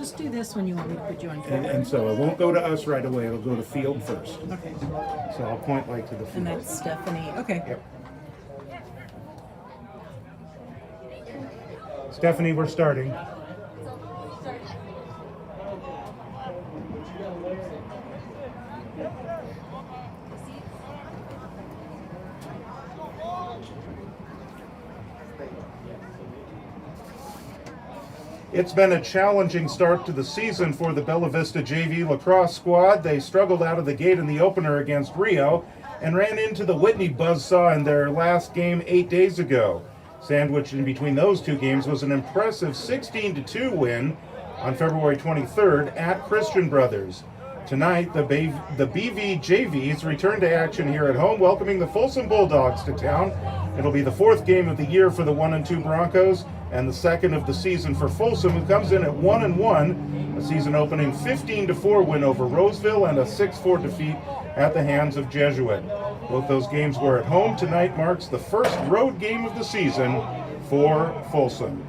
just do this when you want me to put you on camera. And so it won't go to us right away. It'll go to field first. Okay. So I'll point like to the field. And that's Stephanie. Okay. Yep. Stephanie, we're starting. It's been a challenging start to the season for the Bella Vista JV lacrosse squad. They struggled out of the gate in the opener against Rio and ran into the Whitney buzzsaw in their last game 8 days ago. Sandwiched in between those two games was an impressive 16-2 win on February 23rd at Christian Brothers. Tonight, the BV JVs return to action here at home, welcoming the Folsom Bulldogs to town. It'll be the fourth game of the year for the 1-2 Broncos and the second of the season for Folsom, who comes in at 1-1, a season-opening 15-4 win over Roseville and a 6-4 defeat at the hands of Jesuit. Both those games were at home. Tonight marks the first road game of the season for Folsom.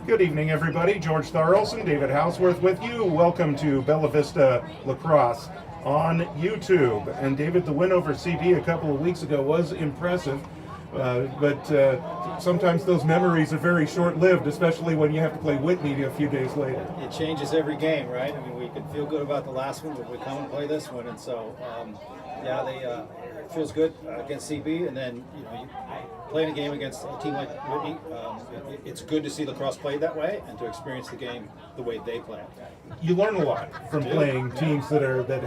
Good evening, everybody. George Tharlson, David Houseworth with you. Welcome to Bella Vista Lacrosse on YouTube. And David, the win over CB a couple of weeks ago was impressive, but sometimes those memories are very short-lived, especially when you have to play Whitney a few days later. It changes every game, right? I mean, we could feel good about the last one, but we come and play this one, and so it feels good against CB, and then you playing a game against a team like Whitney, it's good to see lacrosse played that way and to experience the game the way they play it. You learn a lot from playing teams that are at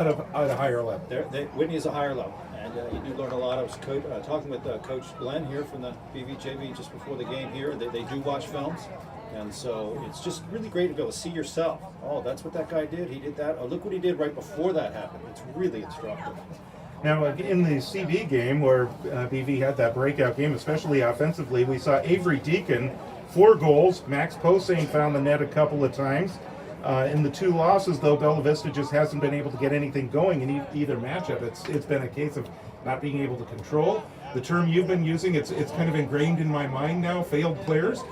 a higher level. Whitney is a higher level, and you do learn a lot. I was talking with Coach Glenn here from the BVJV just before the game here. They do watch films, and so it's just really great to be able to see yourself. Oh, that's what that guy did. He did that. Oh, look what he did right before that happened. It's really instructive. Now, in the CB game where BV had that breakout game, especially offensively, we saw Avery Deacon, 4 goals. Max Posehn found the net a couple of times. In the 2 losses, though, Bella Vista just hasn't been able to get anything going in either matchup. It's been a case of not being able to control. The term you've been using, it's kind of ingrained in my mind now, failed players,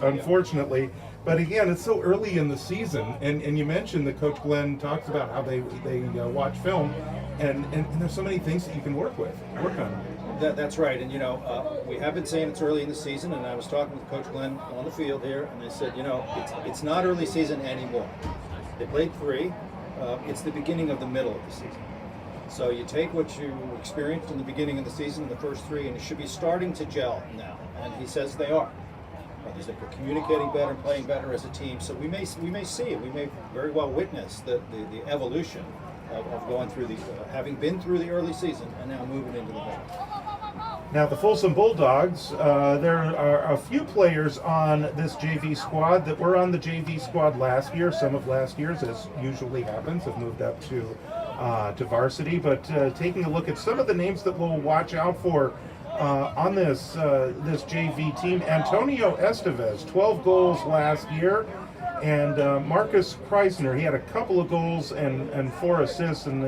unfortunately. But again, it's so early in the season, and you mentioned that Coach Glenn talks about how they watch film, and there's so many things that you can work on. That's right, and we have been saying it's early in the season, and I was talking with Coach Glenn on the field here, and they said, it's not early season anymore. They played 3. It's the beginning of the middle of the season. So you take what you experienced in the beginning of the season, the first 3, and it should be starting to gel now, and he says they are. He's like, we're communicating better, playing better as a team. So we may see it. We may very well witness the evolution of going through having been through the early season and now moving into the middle. Now, the Folsom Bulldogs, there are a few players on this JV squad that were on the JV squad last year. Some of last year's, as usually happens, have moved up to varsity. But taking a look at some of the names that we'll watch out for on this JV team, Antonio Estevez, 12 goals last year, and Marcus Kreisner, he had a couple of goals and 4 assists, and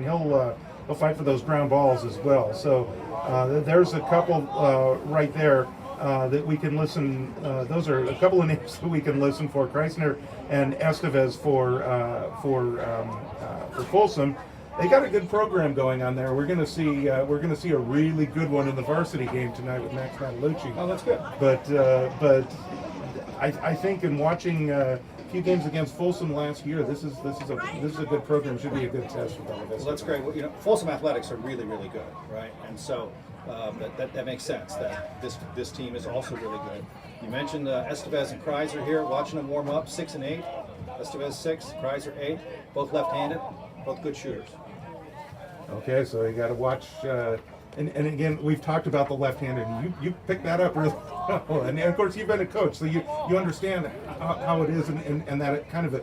he'll fight for those ground balls as well. So there's a couple right there that we can listen. Those are a couple of names that we can listen for: Kreisner and Estevez for Folsom. They got a good program going on there. We're going to see a really good one in the varsity game tonight with Max Matalucci. Oh, that's good. But I think in watching a few games against Folsom last year, this is a good program. Should be a good test for Bella Vista. Well, that's great. Well, Folsom athletics are really, really good, right? And so that makes sense. That this team is also really good. You mentioned Estevez and Kreiser here. Watching them warm up, 6 and 8. Estevez 6, Kreiser 8. Both left-handed, both good shooters. Okay, so you got to watch. And again, we've talked about the left-handed, and you picked that up really well. And of course, you've been a coach, so you understand how it is, and that it kind of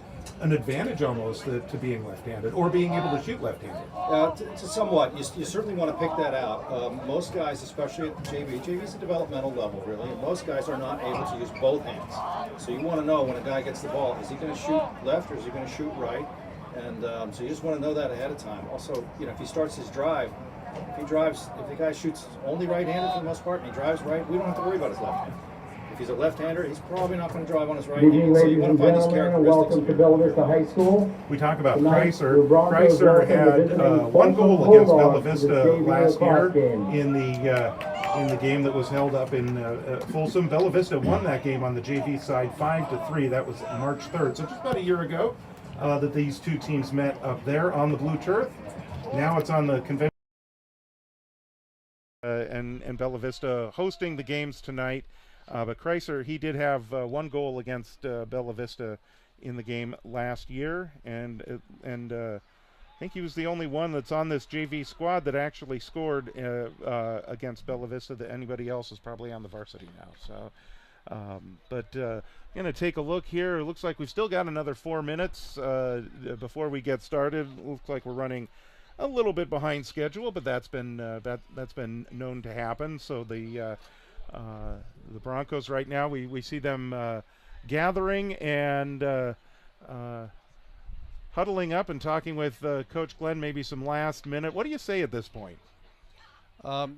an advantage almost to being left-handed or being able to shoot left-handed. To somewhat, you certainly want to pick that out. Most guys, especially at the JV is a developmental level, really, and most guys are not able to use both hands. So you want to know when a guy gets the ball, is he going to shoot left or is he going to shoot right? And so you just want to know that ahead of time. Also, if he starts his drive, if the guy shoots only right-handed for the most part and he drives right, we don't have to worry about his left hand. If he's a left-hander, he's probably not going to drive on his right hand. So you want to find these characteristics. Welcome to Bella Vista High School. We talk about Tonight, Chrysler. the Broncos Chrysler welcome the had visiting one Folsom goal against Bella Bulldogs to Vista the JV last year lacrosse game. in the game that was held up in Folsom. Bella Vista won that game on the JV side 5-3. That was March 3rd, so just about a year ago that these two teams met up there on the blue turf. Now it's on the convention. And Bella Vista hosting the games tonight. But Chrysler, he did have one goal against Bella Vista in the game last year, and I think he was the only one that's on this JV squad that actually scored against Bella Vista. That anybody else is probably on the varsity now. So, but gonna take a look here. It looks like we've still got another 4 minutes before we get started. Looks like we're running a little bit behind schedule, but that's been that's been known to happen. So the Broncos right now, we see them gathering and huddling up and talking with Coach Glenn. Maybe some last minute. What do you say at this point?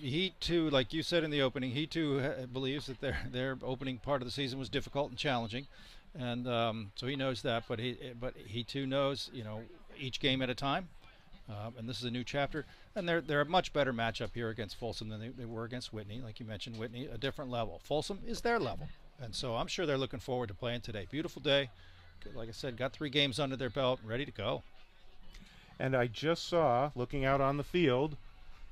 He too, like you said in the opening, he too believes that their opening part of the season was difficult and challenging, and so he knows that. But he too knows, each game at a time. And this is a new chapter, and they're a much better matchup here against Folsom than they were against Whitney. Like you mentioned, Whitney, a different level. Folsom is their level, and so I'm sure they're looking forward to playing today. Beautiful day. Like I said, got 3 games under their belt, ready to go. And I just saw, looking out on the field,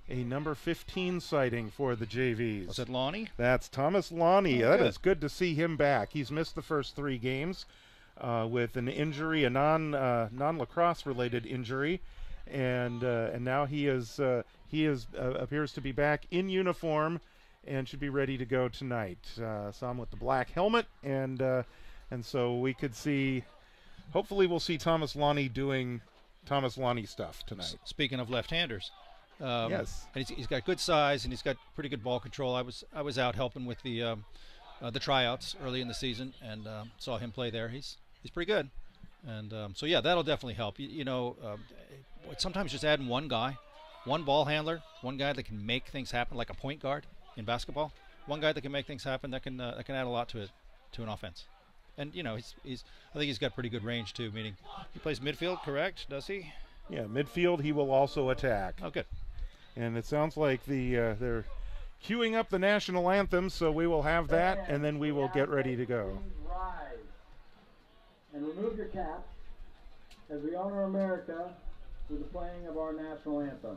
a number 15 sighting for the JVs. Was it Lonnie? That's Thomas Lonnie. Oh, that good. is good to see him back. He's missed the first 3 games with an injury, a non-lacrosse related injury. And now he appears to be back in uniform and should be ready to go tonight. Saw him with the black helmet, and so we could see. Hopefully, we'll see Thomas Lonnie doing Thomas Lonnie stuff tonight. Speaking of left-handers, yes, and he's got good size and he's got pretty good ball control. I was out helping with the tryouts early in the season and saw him play there. He's pretty good. And so, yeah, that'll definitely help. Sometimes just adding one guy, one ball handler, one guy that can make things happen, like a point guard in basketball. One guy that can make things happen that can add a lot to an offense. And I think he's got pretty good range too. Meaning he plays midfield, correct? Does he? Yeah, midfield. He will also attack. Oh, good. And it sounds like they're queuing up the national anthem, so we will have that, and then we will get ready to go. Rise and remove your caps as we honor America with the playing of our national anthem.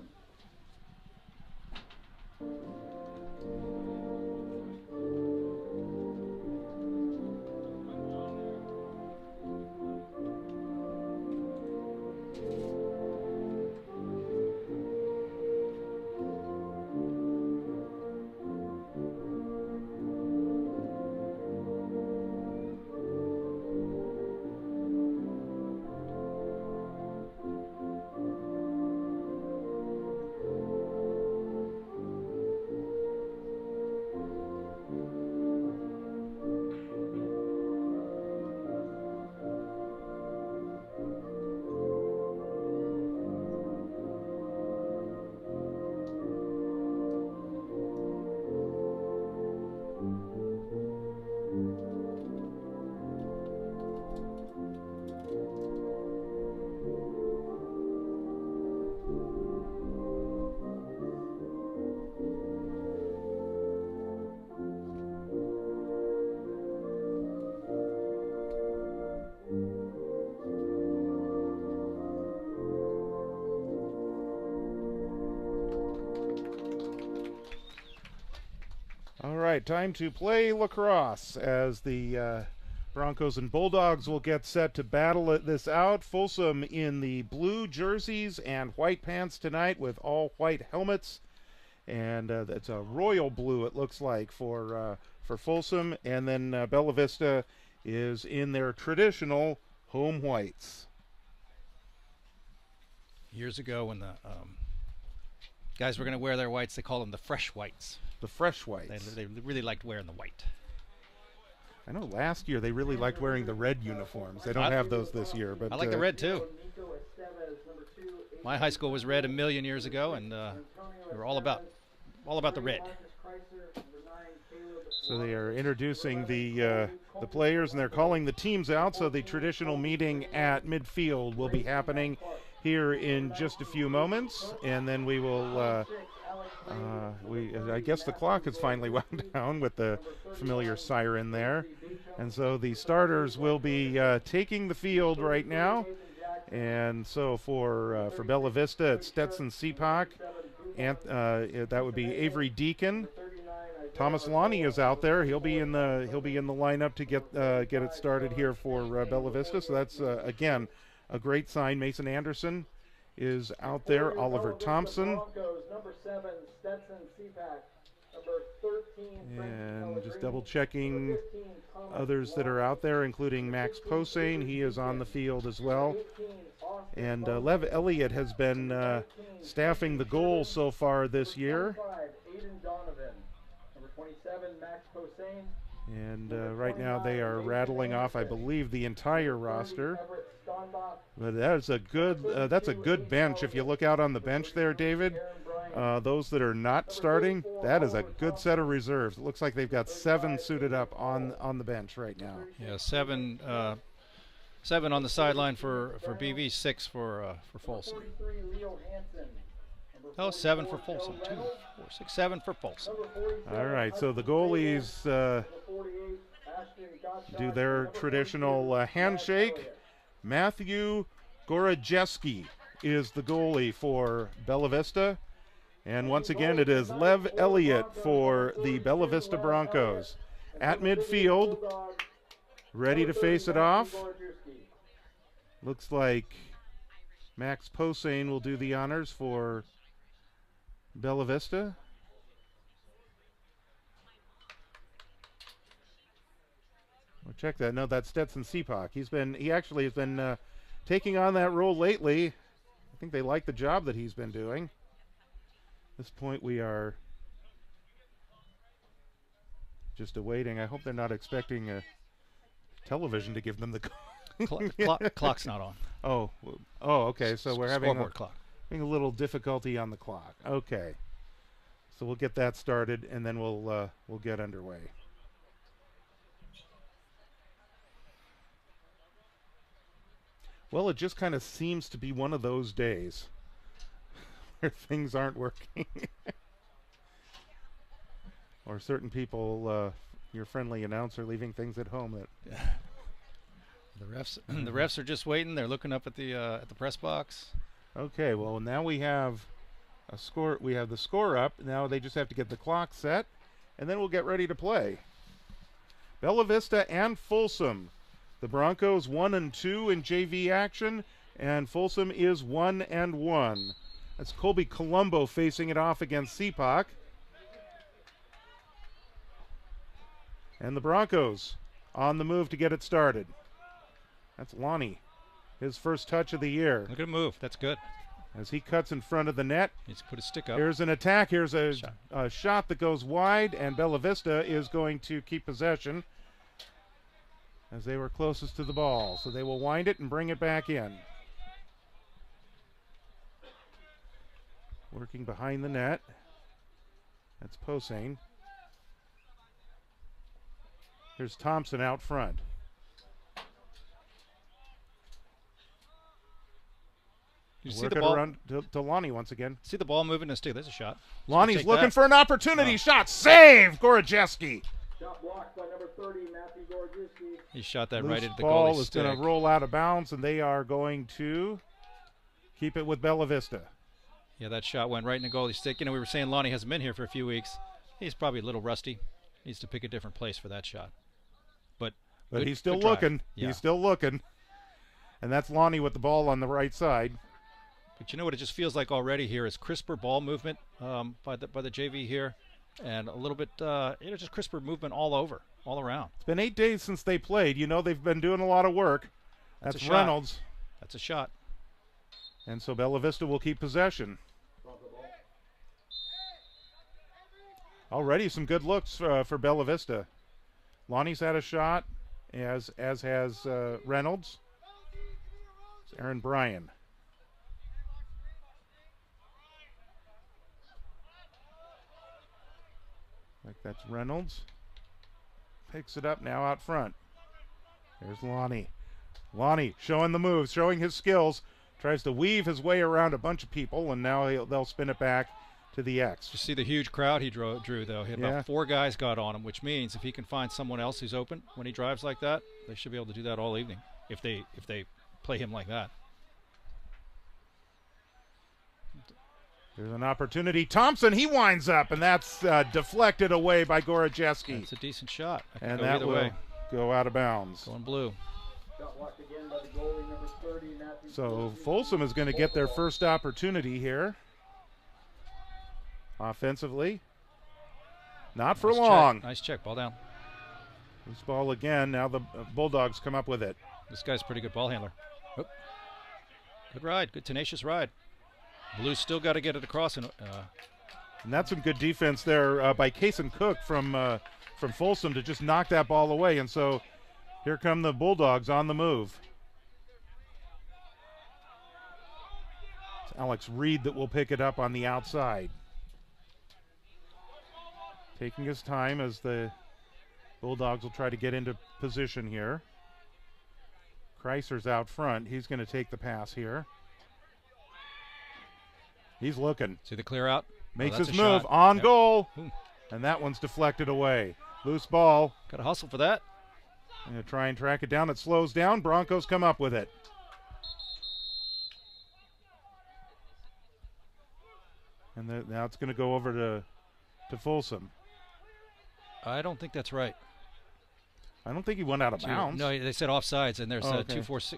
All right, time to play lacrosse as the Broncos and Bulldogs will get set to battle this out. Folsom in the blue jerseys and white pants tonight with all white helmets, and it's a royal blue it looks like for Folsom, and then Bella Vista is in their traditional home whites. Years ago when the guys were going to wear their whites, they called them the fresh whites. The fresh whites. They really liked wearing the white. I know last year they really liked wearing the red uniforms. They don't have those this year, but I like the red too. My high school was red a million years ago, and We're all about the red. So they are introducing the players, and they're calling the teams out. So the traditional meeting at midfield will be happening here in just a few moments, and then we will. I guess the clock has finally wound down with the familiar siren there, and so the starters will be taking the field right now. And so for Bella Vista, it's Stetson Seapak, and that would be Avery Deacon. Thomas Lonnie is out there. He'll be in the lineup to get it started here for Bella Vista. So that's again a great sign. Mason Anderson is out there. Oliver Thompson. And just double checking others that are out there, including Max Posehn. He is on the field as well. And Lev Elliott has been staffing the goals so far this year. And right now they are rattling off, I believe, the entire roster. But that's a good bench. If you look out on the bench there, David, those that are not starting, that is a good set of reserves. It looks like they've got 7 suited up on the bench right now. Yeah, 7 on the sideline for BV, 6 for Folsom. Oh, 7 for Folsom. 2, 4, 6, 7 for Folsom. All right, so the goalies do their traditional handshake. Matthew Gorojeski is the goalie for Bella Vista. And once again, it is Lev Elliott for the Bella Vista Broncos. At midfield, ready to face it off. Looks like Max Posehn will do the honors for Bella Vista. Well, check that. No, that's Stetson Seapak. He actually has been taking on that role lately. I think they like the job that he's been doing. At this point, we are just awaiting. I hope they're not expecting television to give them the Clock's not on. Oh, okay. So we're having clock. a little difficulty on the clock. Okay. So we'll get that started, and then we'll get underway. Well, it just kind of seems to be one of those days where things aren't working. Or certain people, your friendly announcer, leaving things at home that. The refs are just waiting. They're looking up at the press box. Okay, well now we have a score. We have the score up. Now they just have to get the clock set, and then we'll get ready to play. Bella Vista and Folsom. The Broncos 1-2 in JV action, and Folsom is 1-1. That's Colby Colombo facing it off against Seapak. And the Broncos on the move to get it started. That's Lonnie, his first touch of the year. Look at him move. That's good. As he cuts in front of the net. Needs to put his stick up. Here's an attack. Here's a shot that goes wide, and Bella Vista is going to keep possession as they were closest to the ball. So they will wind it and bring it back in. Working behind the net. That's Posehn. Here's Thompson out front. You see the ball around to Lonnie once again. See the ball moving and stick. There's a shot. Lonnie's looking for an opportunity. Shot. Save. Gorojeski. Shot blocked by number 30, Matthew Gorojeski. He shot that Loose right into the ball goalie's is stick. going to roll out of bounds, and they are going to keep it with Bella Vista. Yeah, that shot went right in the goalie's stick. You know, we were saying Lonnie hasn't been here for a few weeks. He's probably a little rusty. Needs to pick a different place for that shot. But he's still looking. Yeah. He's still looking. And that's Lonnie with the ball on the right side. But you know what it just feels like already here is crisper ball movement by the JV here, and a little bit just crisper movement all around. It's been 8 days since they played. You know they've been doing a lot of work. That's Reynolds. That's a shot. And so Bella Vista will keep possession. Already some good looks for Bella Vista. Lonnie's had a shot, as has Reynolds. It's Aaron Bryan. That's Reynolds. Picks it up now out front. There's Lonnie. Lonnie showing the moves, showing his skills. Tries to weave his way around a bunch of people, and now they'll spin it back to the X. You see the huge crowd he drew though. He had Yeah. about 4 guys got on him, which means if he can find someone else who's open when he drives like that, they should be able to do that all evening if they play him like that. There's an opportunity. Thompson, he winds up, and that's deflected away by Gorojeski. It's a decent shot. I can And go that either will way. go out of bounds. Going blue. Shot blocked again by the goalie, number 30, Matthew. So Folsom is going to get their first opportunity here. Offensively. Not for Nice long. Check. Nice check. Ball down. This ball again. Now the Bulldogs come up with it. This guy's a pretty good ball handler. Oh. Good ride. Good tenacious ride. Blue's still got to get it across. And that's some good defense there by Kason Cook from Folsom to just knock that ball away. And so here come the Bulldogs on the move. It's Alex Reed that will pick it up on the outside. Taking his time as the Bulldogs will try to get into position here. Kreiser's out front. He's going to take the pass here. He's looking. see the clear out. Makes that's his a move shot. on Yep. goal. Boom. And that one's deflected away. Loose ball. Got to hustle for that. Going to try and track it down. It slows down. Broncos come up with it. And now it's going to go over to Folsom. I don't think that's right. I don't think he went out of bounds. No, they said offsides, and there's Oh, okay. 2-4-6.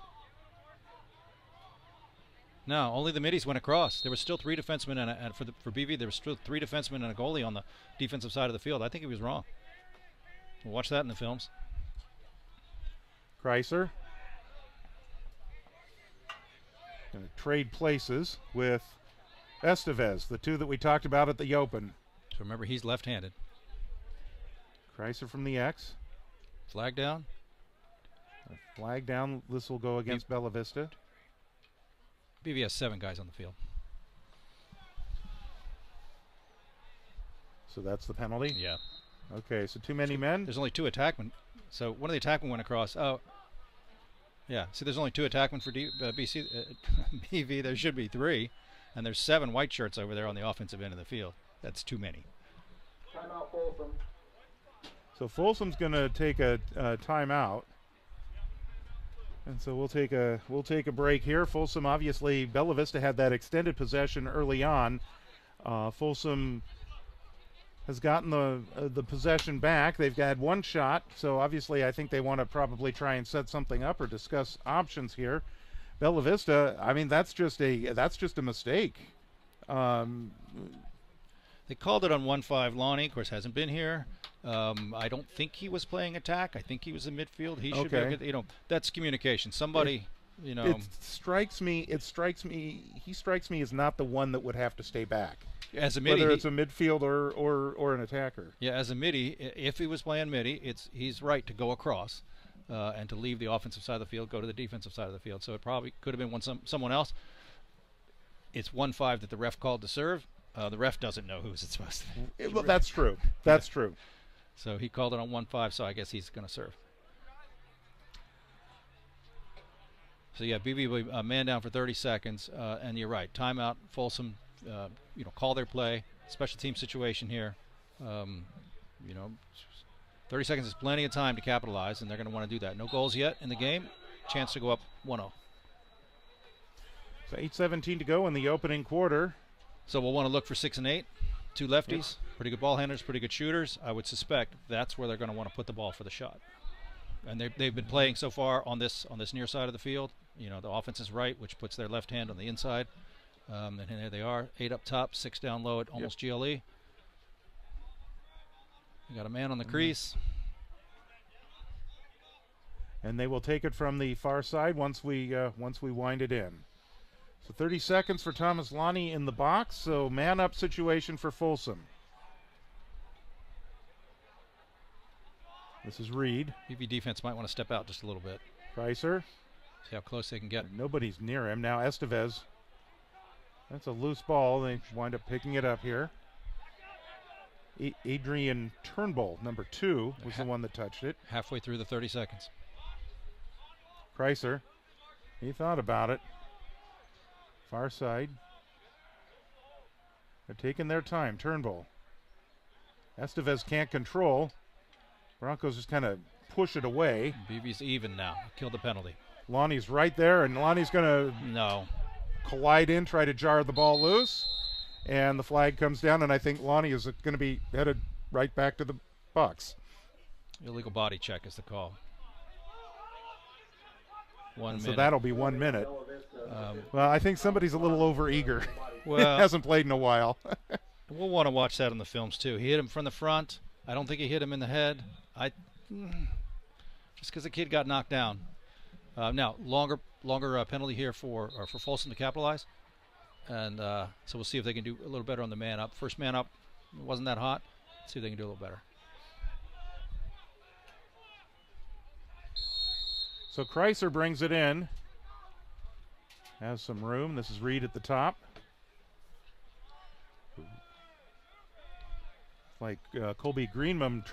No, only the middies went across. There were still 3 defensemen, and for BV, there were still 3 defensemen and a goalie on the defensive side of the field. I think he was wrong. We'll watch that in the films. Kreiser. Going to trade places with Estevez, the 2 that we talked about at the Open. So remember, he's left-handed. Kreiser from the X. Flag down. Flag down. This will go against Bella Vista. BV has 7 guys on the field. So that's the penalty? Yeah. Okay, so too many men? There's only 2 attackmen. So one of the attackmen went across. Oh, yeah. See, there's only 2 attackmen for BC. BV, there should be 3. And there's 7 white shirts over there on the offensive end of the field. That's too many. Timeout, Folsom. So Folsom's going to take a timeout. And so we'll take a break here. Folsom, obviously, Bella Vista had that extended possession early on. Folsom has gotten the possession back. They've got 1 shot, so obviously I think they want to probably try and set something up or discuss options here. Bella Vista, I mean, that's just a mistake. They called it on 1-5. Lonnie, of course, hasn't been here. I don't think he was playing attack. I think he was in midfield. He should Okay. be, that's communication. Somebody, It strikes me. He strikes me as not the one that would have to stay back, as a midi. whether it's a midfielder or an attacker. Yeah, as a midi, if he was playing midi, he's right to go across and to leave the offensive side of the field, go to the defensive side of the field. So it probably could have been someone else. It's 1-5 that the ref called to serve. The ref doesn't know who's it supposed to be. Well, that's true. That's true. So he called it on 1-5, so I guess he's going to serve. So yeah, BB will be man down for 30 seconds, and you're right. Timeout. Folsom, call their play. Special team situation here. 30 seconds is plenty of time to capitalize, and they're going to want to do that. No goals yet in the game. Chance to go up 1-0. So 8:17 to go in the opening quarter. So we'll want to look for 6 and 8. 2 lefties, pretty good ball handlers, pretty good shooters. I would suspect that's where they're going to want to put the ball for the shot. And they've been playing so far on this near side of the field. The offense is right, which puts their left hand on the inside. And there they are, 8 up top, 6 down low at almost GLE. You got a man on the crease. And they will take it from the far side once we wind it in. So 30 seconds for Thomas Lonnie in the box. So man-up situation for Folsom. This is Reed. BV defense might want to step out just a little bit. Kreiser. See how close they can get. Nobody's near him. Now Estevez. That's a loose ball. They wind up picking it up here. Adrian Turnbull, number 2, was the one that touched it. Halfway through the 30 seconds. Kreiser, he thought about it. Far side. They're taking their time. Turnbull. Estevez can't control. Broncos just kind of push it away. BV's even now. Killed the penalty. Lonnie's right there, and Lonnie's going to collide in, try to jar the ball loose. And the flag comes down, and I think Lonnie is going to be headed right back to the box. Illegal body check is the call. 1 minute. So that'll be 1 minute. Well, I think somebody's a little over-eager. Well, hasn't played in a while. We'll want to watch that on the films, too. He hit him from the front. I don't think he hit him in the head. Just because the kid got knocked down. Now, longer penalty here for Folsom to capitalize. And so we'll see if they can do a little better on the man up. First man up wasn't that hot. Let's see if they can do a little better. So Kreiser brings it in. Has some room. This is Reed at the top. Like Colby Greenman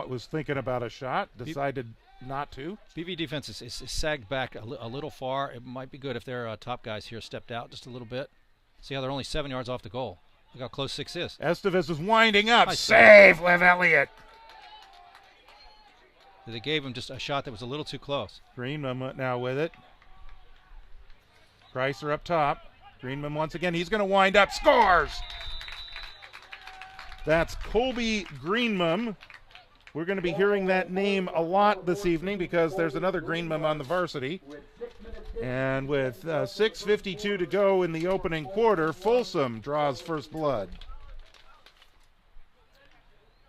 was thinking about a shot, decided not to. BV defense is sagged back a little far. It might be good if their top guys here stepped out just a little bit. See how they're only 7 yards off the goal. Look how close 6 is. Estevez is winding up. Nice Save, Lev Elliott. They gave him just a shot that was a little too close. Greenman now with it. Kreiser up top. Greenman once again. He's going to wind up. Scores! That's Colby Greenman. We're going to be hearing that name a lot this evening because there's another Greenman on the varsity. And with 6:52 to go in the opening quarter, Folsom draws first blood.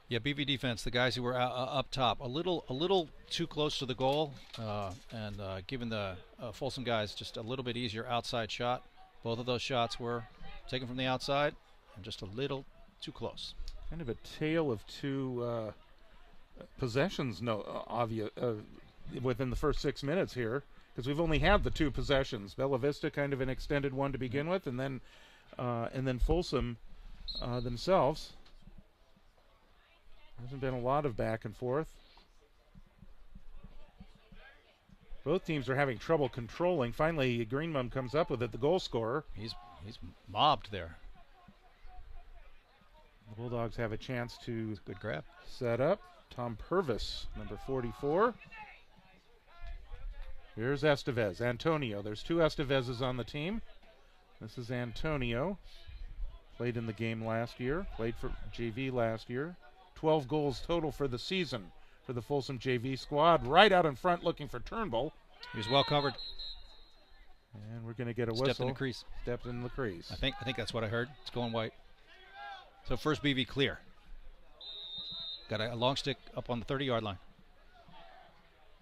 Yeah, BV defense, the guys who were up top, a little too close to the goal, and giving the Folsom guys just a little bit easier outside shot. Both of those shots were taken from the outside and just a little too close. Kind of a tale of two possessions within the first 6 minutes here, because we've only had the 2 possessions. Bella Vista kind of an extended one to begin with, and then Folsom themselves. Hasn't been a lot of back and forth. Both teams are having trouble controlling. Finally, Greenman comes up with it, the goal scorer. He's mobbed there. The Bulldogs have a chance to good grab. Set up. Tom Purvis, number 44. Here's Estevez. Antonio. There's 2 Estevezes on the team. This is Antonio. Played in the game last year. Played for JV last year. 12 goals total for the season for the Folsom JV squad. Right out in front looking for Turnbull. He was well covered. And we're going to get a whistle. Stepped in the crease. Stepped in the crease. I think that's what I heard. It's going white. So first BV clear. Got a long stick up on the 30-yard line.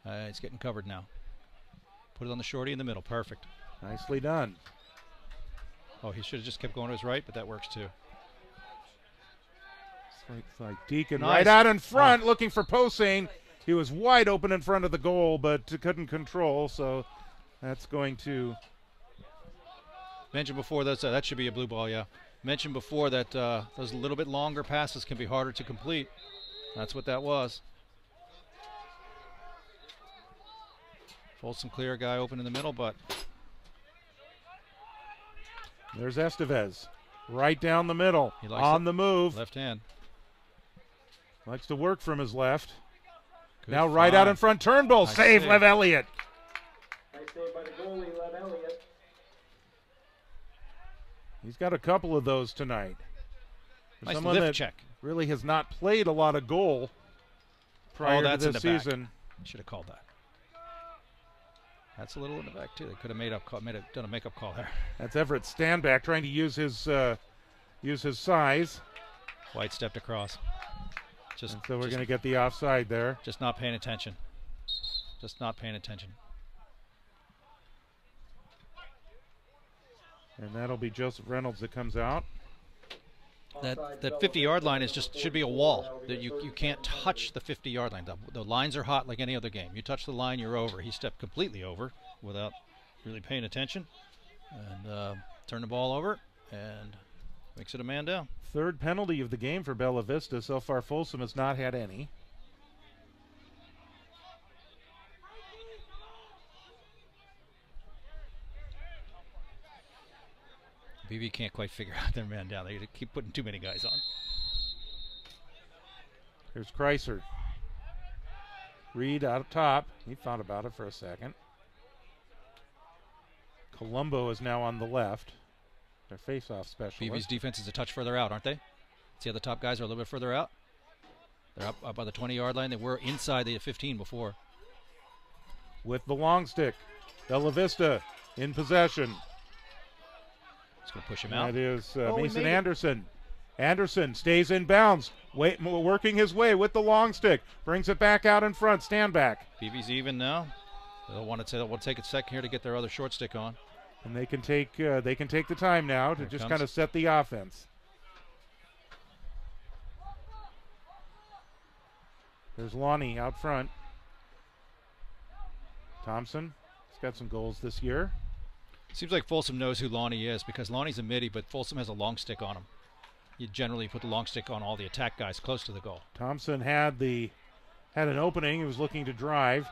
It's getting covered now. Put it on the shorty in the middle. Perfect. Nicely done. Oh, he should have just kept going to his right, but that works too. It's like Deacon Nice. right out in front looking for Posehn. He was wide open in front of the goal, but couldn't control, so that's going to... Mentioned before, that should be a blue ball, yeah. Mentioned before that those little bit longer passes can be harder to complete. That's what that was. Folsom clear, guy open in the middle, but... There's Estevez. Right down the middle. He likes on the move. Left hand. Likes to work from his left. Good now right out in front. Turnbull. Nice save, save. Lev Elliott. Nice save by the goalie, Lev Elliott. He's got a couple of those tonight. Nice Someone lift that check. really has not played a lot of goal prior that's to in this the back. season. Should have called that. That's a little in the back too. They could have done a makeup call there. That's Everett Standback trying to use his size. White stepped across. So we're going to get the offside there. Just not paying attention. Just not paying attention. And that'll be Joseph Reynolds that comes out. That 50-yard line should be a wall. That you can't touch the 50-yard line. The lines are hot like any other game. You touch the line, you're over. He stepped completely over without really paying attention, and turned the ball over. And Makes it a man down. Third penalty of the game for Bella Vista. So far, Folsom has not had any. BV can't quite figure out their man down. They keep putting too many guys on. Here's Kreiser. Reed out top. He thought about it for a second. Colombo is now on the left. Their face-off specialist. BV's defense is a touch further out, aren't they? See how the top guys are a little bit further out? They're up by the 20-yard line. They were inside the 15 before. With the long stick. Bella Vista in possession. It's going to push him out. That is we Mason made it. Anderson. Anderson stays in bounds. Working his way with the long stick. Brings it back out in front. Stand back. BV's even now. They'll take a second here to get their other short stick on. And they can take the time now to Here just comes. kind of set the offense. There's Lonnie out front. Thompson, he's got some goals this year. Seems like Folsom knows who Lonnie is because Lonnie's a midi, but Folsom has a long stick on him. You generally put the long stick on all the attack guys close to the goal. Thompson had an opening. He was looking to drive.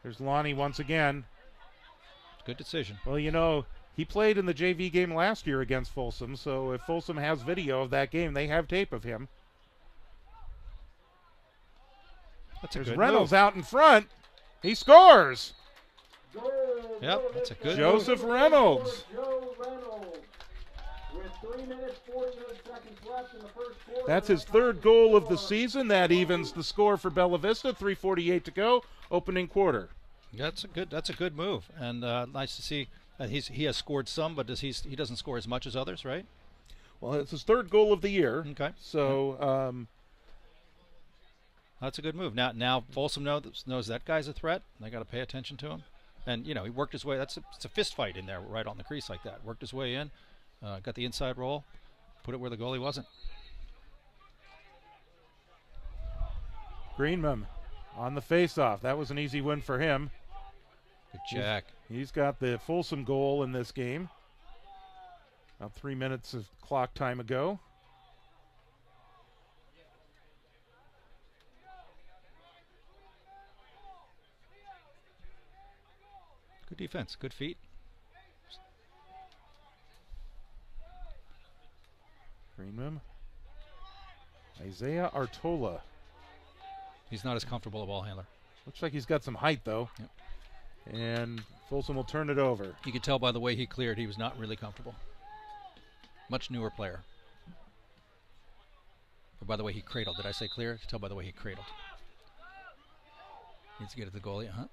There's Lonnie once again. Good decision. Well, you know, he played in the JV game last year against Folsom, so if Folsom has video of that game, they have tape of him. That's a There's good Reynolds move. out in front. He scores. Yep, that's a good Joseph Reynolds. Joe Reynolds. With 3 minutes, 49 seconds left in the first quarter. That's his third goal of the season. That evens the score for Bella Vista. 3:48 to go. Opening quarter. That's a good move, and nice to see that he has scored some, but he doesn't score as much as others, right? Well, it's his third goal of the year. Okay. So That's a good move. Now Folsom knows that guy's a threat. They got to pay attention to him, and he worked his way. It's a fist fight in there, right on the crease like that. Worked his way in, got the inside roll, put it where the goalie wasn't. Greenman on the face-off. That was an easy win for him. Good check. He's got the Folsom goal in this game. About 3 minutes of clock time ago. Good defense. Good feet. Greenman. Isaiah Artola. He's not as comfortable a ball handler. Looks like he's got some height, though. Yep. And Folsom will turn it over. You could tell by the way he cleared, he was not really comfortable. Much newer player. Or by the way he cradled. Did I say clear? You could tell by the way he cradled. Needs to get at the goalie, huh?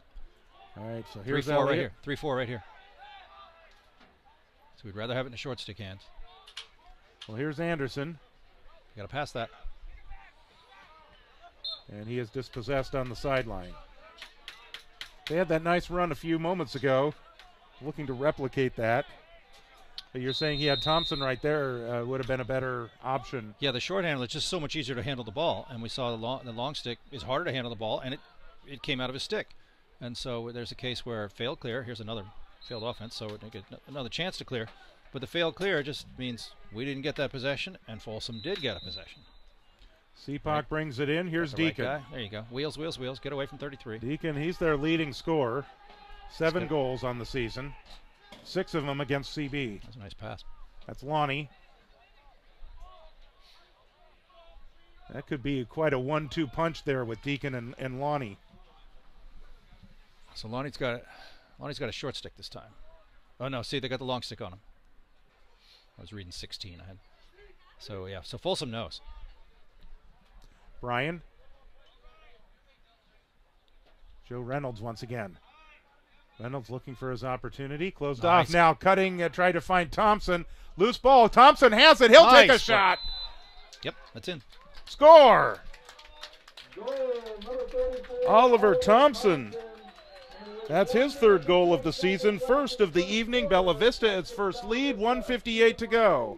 All right, so here's 3-4 right Elliott. here. 3-4 right here. So we'd rather have it in the short stick hands. Well, here's Anderson. You got to pass that. And he is dispossessed on the sideline. They had that nice run a few moments ago, looking to replicate that. But you're saying he had Thompson right there, would have been a better option. Yeah, the short handle, it's just so much easier to handle the ball. And we saw the long stick is harder to handle the ball, and it came out of his stick. And so there's a case where failed clear. Here's another failed offense, so we get another chance to clear. But the failed clear just means we didn't get that possession, and Folsom did get a possession. Seapock Right. brings it in. Here's Got the right Deacon. guy. There you go. Wheels, wheels, wheels. Get away from 33. Deacon, he's their leading scorer. 7 good. goals on the season. 6 of them against CB. That's a nice pass. That's Lonnie. That could be quite a 1-2 punch there with Deacon and Lonnie. So Lonnie's got a short stick this time. Oh no, see, they got the long stick on him. I was reading 16 ahead. So yeah, so Folsom knows. Brian. Joe Reynolds once again. Reynolds looking for his opportunity. Closed Nice. off now. Cutting, tried to find Thompson. Loose ball. Thompson has it. He'll take a Nice. shot. Yep, that's in. Score. Goal number 34. Oliver Thompson. That's his third goal of the season. First of the evening. Bella Vista its first lead. 1:58 to go.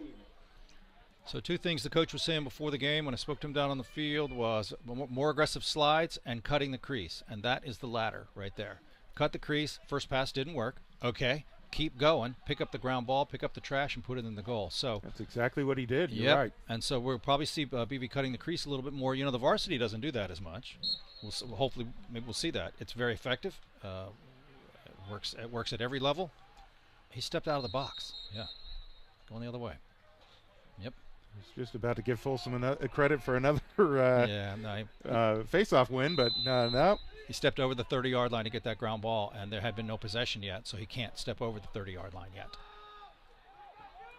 So two things the coach was saying before the game when I spoke to him down on the field was more aggressive slides and cutting the crease. And that is the latter right there. Cut the crease. First pass didn't work. Okay. keep going, pick up the ground ball, pick up the trash, and put it in the goal. So That's exactly what he did. You're yep. right. And so we'll probably see BV cutting the crease a little bit more. You know, the varsity doesn't do that as much. Hopefully, maybe we'll see that. It's very effective. It works at every level. He stepped out of the box. Yeah, going the other way. Yep. He's just about to give Folsom credit for another face-off win, but no. He stepped over the 30-yard line to get that ground ball, and there had been no possession yet, so he can't step over the 30-yard line yet.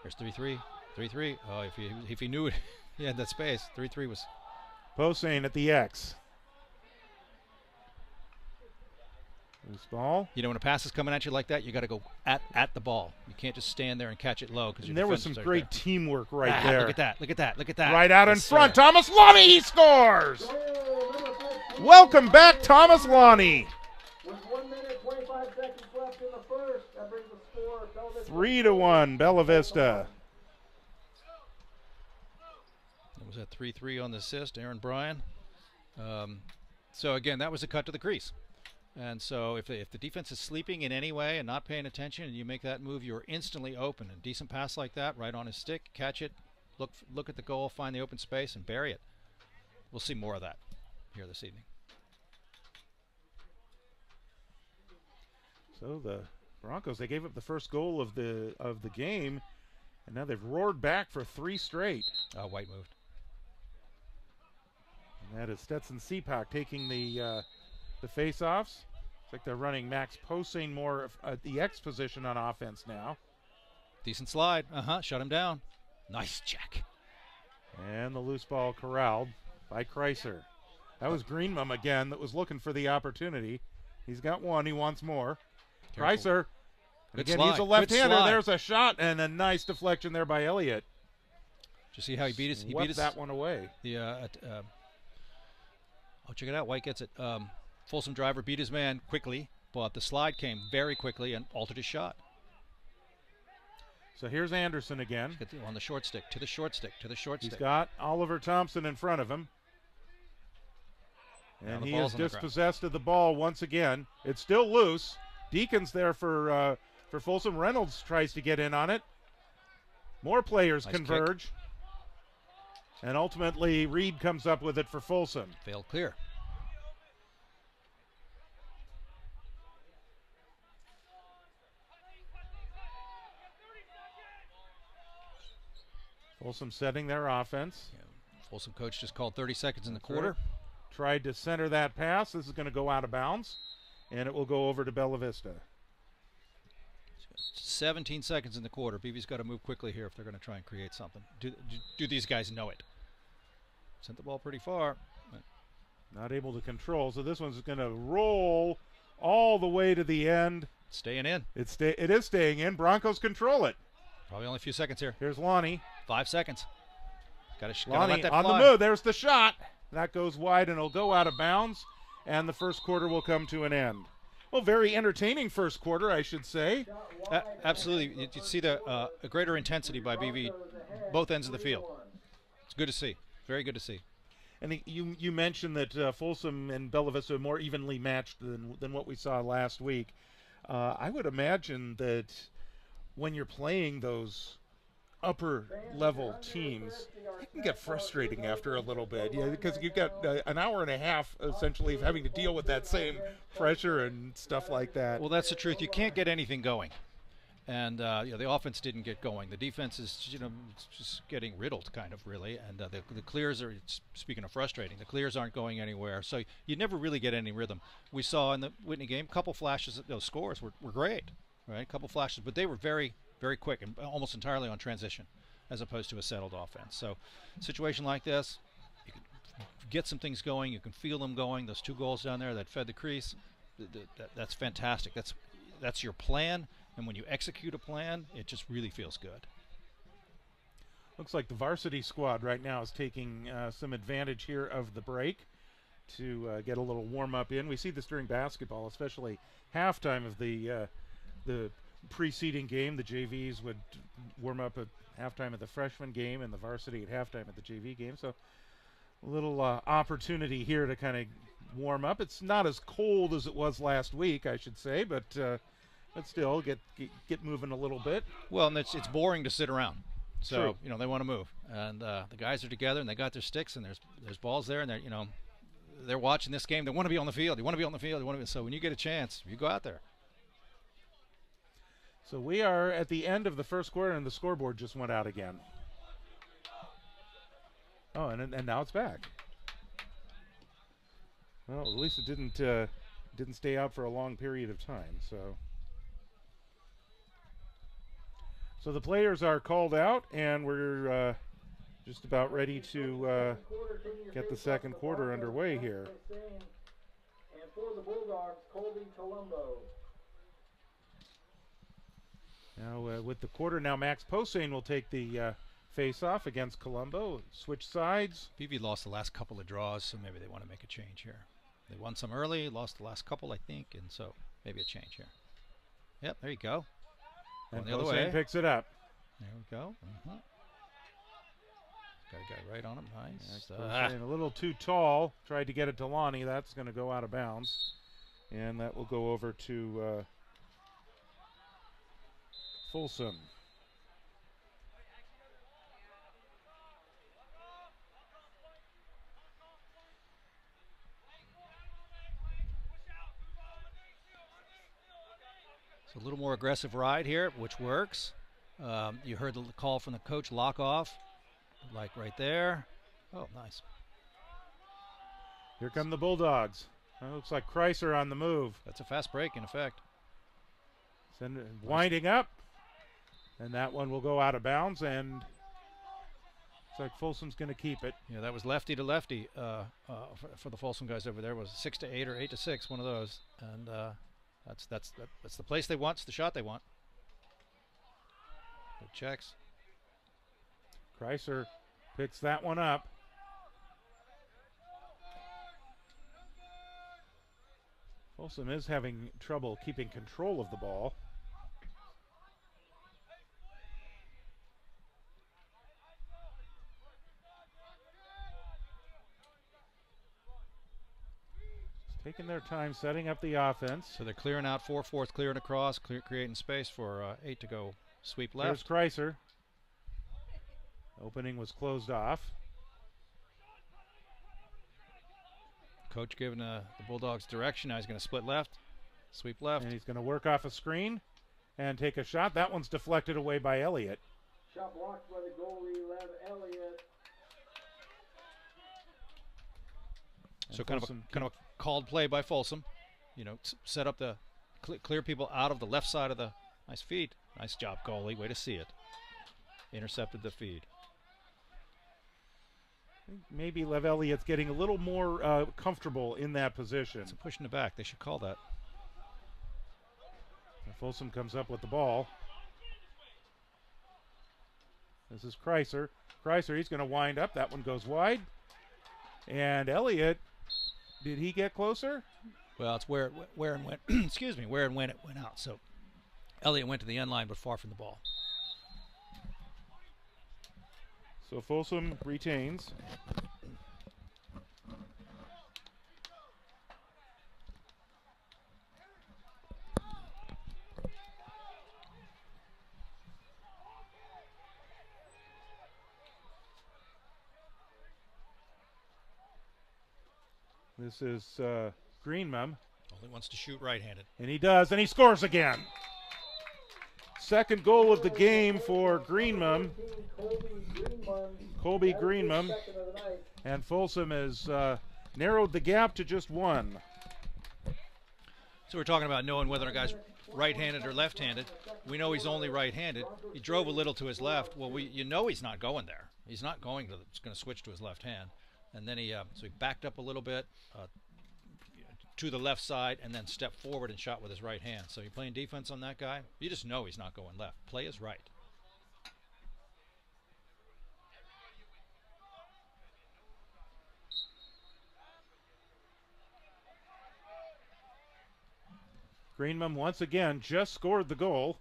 Here's 3-3. 3-3. Oh, if he knew it, he had that space. 3-3 was. Posehn at the X. Loose ball. You know, when a pass is coming at you like that, you got to go at the ball. You can't just stand there and catch it low. And there was some great teamwork right there. Look at that. Look at that. Look at that. Right out in front. Thomas Lonnie, he scores. Welcome back, Thomas Lonnie. With 1 minute, 25 seconds left in the first, that brings the score. 3-1, Bella Vista. That was at 3-3 on the assist, Aaron Bryan. So again, that was a cut to the crease. And so if the defense is sleeping in any way and not paying attention, and you make that move, you're instantly open. A decent pass like that, right on his stick, catch it, look at the goal, find the open space, and bury it. We'll see more of that here this evening. So the Broncos, they gave up the first goal of the game, and now they've roared back for 3 straight. White moved. And that is Stetson Seapak taking the face-offs. It's like they're running Max Posehn more at the X position on offense now. Decent slide. Shut him down. Nice check. And the loose ball corralled by Kreiser. That was Greenmum again that was looking for the opportunity. He's got one. He wants more. Careful. Kreiser. Good Again, slide. he's a left-hander. Good slide. There's a shot and a nice deflection there by Elliott. Did you see how he beat his? He Swept beat his, that one away. Check it out. White gets it. Folsom driver beat his man quickly, but the slide came very quickly and altered his shot. So here's Anderson again. On the short stick, to the short stick, to the short He's stick. got Oliver Thompson in front of him. And he is dispossessed of the ball once again. It's still loose. Deacon's there for Folsom. Reynolds tries to get in on it. More players Nice converge. kick. And ultimately, Reed comes up with it for Folsom. Failed clear. Folsom setting their offense. Yeah. Folsom coach just called 30 seconds in the quarter. Tried to center that pass. This is going to go out of bounds, and it will go over to Bella Vista. 17 seconds in the quarter. BV's got to move quickly here if they're going to try and create something. Do these guys know it? Sent the ball pretty far. Not able to control, so this one's going to roll all the way to the end. Staying in. It is staying in. Broncos control it. Probably only a few seconds here. Here's Lonnie. 5 seconds. Got to Lonnie let that on fly. the move. There's the shot. That goes wide and it'll go out of bounds, and the first quarter will come to an end. Well, very entertaining first quarter, I should say. Absolutely. You see a greater intensity by BV, both ends of the field. It's good to see. Very good to see. And you mentioned that Folsom and Bella Vista are more evenly matched than what we saw last week. I would imagine that when you're playing those upper level teams, it can get frustrating after a little bit, because you've got an hour and a half essentially of having to deal with that same pressure and stuff like that. Well, that's the truth. You can't get anything going, and the offense didn't get going. The defense is just getting riddled, kind of, really, and the clears are, speaking of frustrating, the clears aren't going anywhere, so you never really get any rhythm. We saw in the Whitney game a couple flashes. Those scores were great, right? A couple flashes, but they were very, very quick and almost entirely on transition as opposed to a settled offense. So a situation like this, you can get some things going, you can feel them going. Those 2 goals down there that fed the crease, that's fantastic. That's your plan, and when you execute a plan, it just really feels good. Looks like the varsity squad right now is taking some advantage here of the break to get a little warm-up in. We see this during basketball, especially halftime of the preceding game. The JVs would warm up at halftime of the freshman game and the varsity at halftime of the JV game. So a little opportunity here to kind of warm up. It's not as cold as it was last week, I should say, but but still get moving a little bit. Well, and it's boring to sit around. So True. they want to move, and the guys are together, and they got their sticks, and there's balls there, and they're watching this game. They want to be on the field. They want to be on the field. So when you get a chance, you go out there. So we are at the end of the first quarter, and the scoreboard just went out again. Oh, and now it's back. Well, at least it didn't stay out for a long period of time. So the players are called out, and we're just about ready to get the second quarter underway here. And for the Bulldogs, Colby Colombo. Now with the quarter now, Max Posehn will take the face-off against Colombo. Switch sides. BV lost the last couple of draws, so maybe they want to make a change here. They won some early, lost the last couple, I think, and so maybe a change here. Yep, there you go. And the other Posehn way. picks it up. There we go. Got a guy right on him. Nice. Posehn a little too tall. Tried to get it to Lonnie. That's going to go out of bounds. And that will go over to Folsom. So a little more aggressive ride here, which works. You heard the call from the coach, lock off, like right there. Oh, nice. Here come the Bulldogs. That looks like Chrysler on the move. That's a fast break, in effect. Winding up. And that one will go out of bounds, and looks like Folsom's going to keep it. Yeah, that was lefty to lefty for the Folsom guys over there. It was 6 to 8 or 8 to 6, one of those. And that's the place they want. It's the shot they want. Good checks. Chrysler picks that one up. Folsom is having trouble keeping control of the ball. Taking their time setting up the offense. So they're clearing out 4/4, clearing across, creating space for 8 to go. Sweep left. Here's Chrysler. Opening was closed off. Coach giving the Bulldogs direction. Now he's going to split left, sweep left. And he's going to work off a screen and take a shot. That one's deflected away by Elliott. Shot blocked by the goalie, Lev Elliott. So kind of a called play by Folsom. Set up the clear people out of the left side of the nice feed. Nice job, goalie. Way to see it. Intercepted the feed. Maybe Lev Elliott's getting a little more comfortable in that position. It's a push in the back. They should call that. And Folsom comes up with the ball. This is Chrysler. Chrysler, he's going to wind up. That one goes wide. And Elliott, did he get closer? Well, it's where and when. Excuse me, where and when it went out. So Elliott went to the end line, but far from the ball. So Folsom retains. This is Greenmum. Only wants to shoot right-handed. And he does, and he scores again. Second goal of the game for Greenmum. Colby Greenmum. And Folsom has narrowed the gap to just one. So we're talking about knowing whether a guy's right-handed or left-handed. We know he's only right-handed. He drove a little to his left. Well, he's not going there. He's not going to. It's going to switch to his left hand. And then he backed up a little bit to the left side and then stepped forward and shot with his right hand. So you're playing defense on that guy. You just know he's not going left. Play is right. Greenmum once again just scored the goal.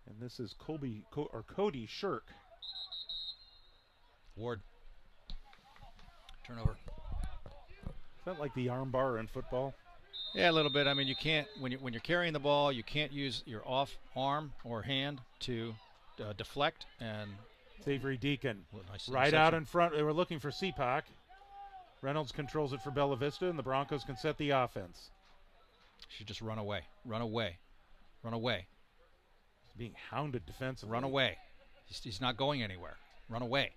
And this is Cody Shirk. Ward. Turnover. Is that like the arm bar in football? Yeah, a little bit. I mean, you can't when you're carrying the ball, you can't use your off arm or hand to deflect. And Avery Deacon nice right out in front. They were looking for CPAC. Reynolds controls it for Bella Vista, and the Broncos can set the offense. Should just run away. Run away. Run away. He's being hounded defensively. Run away. He's not going anywhere. Run away.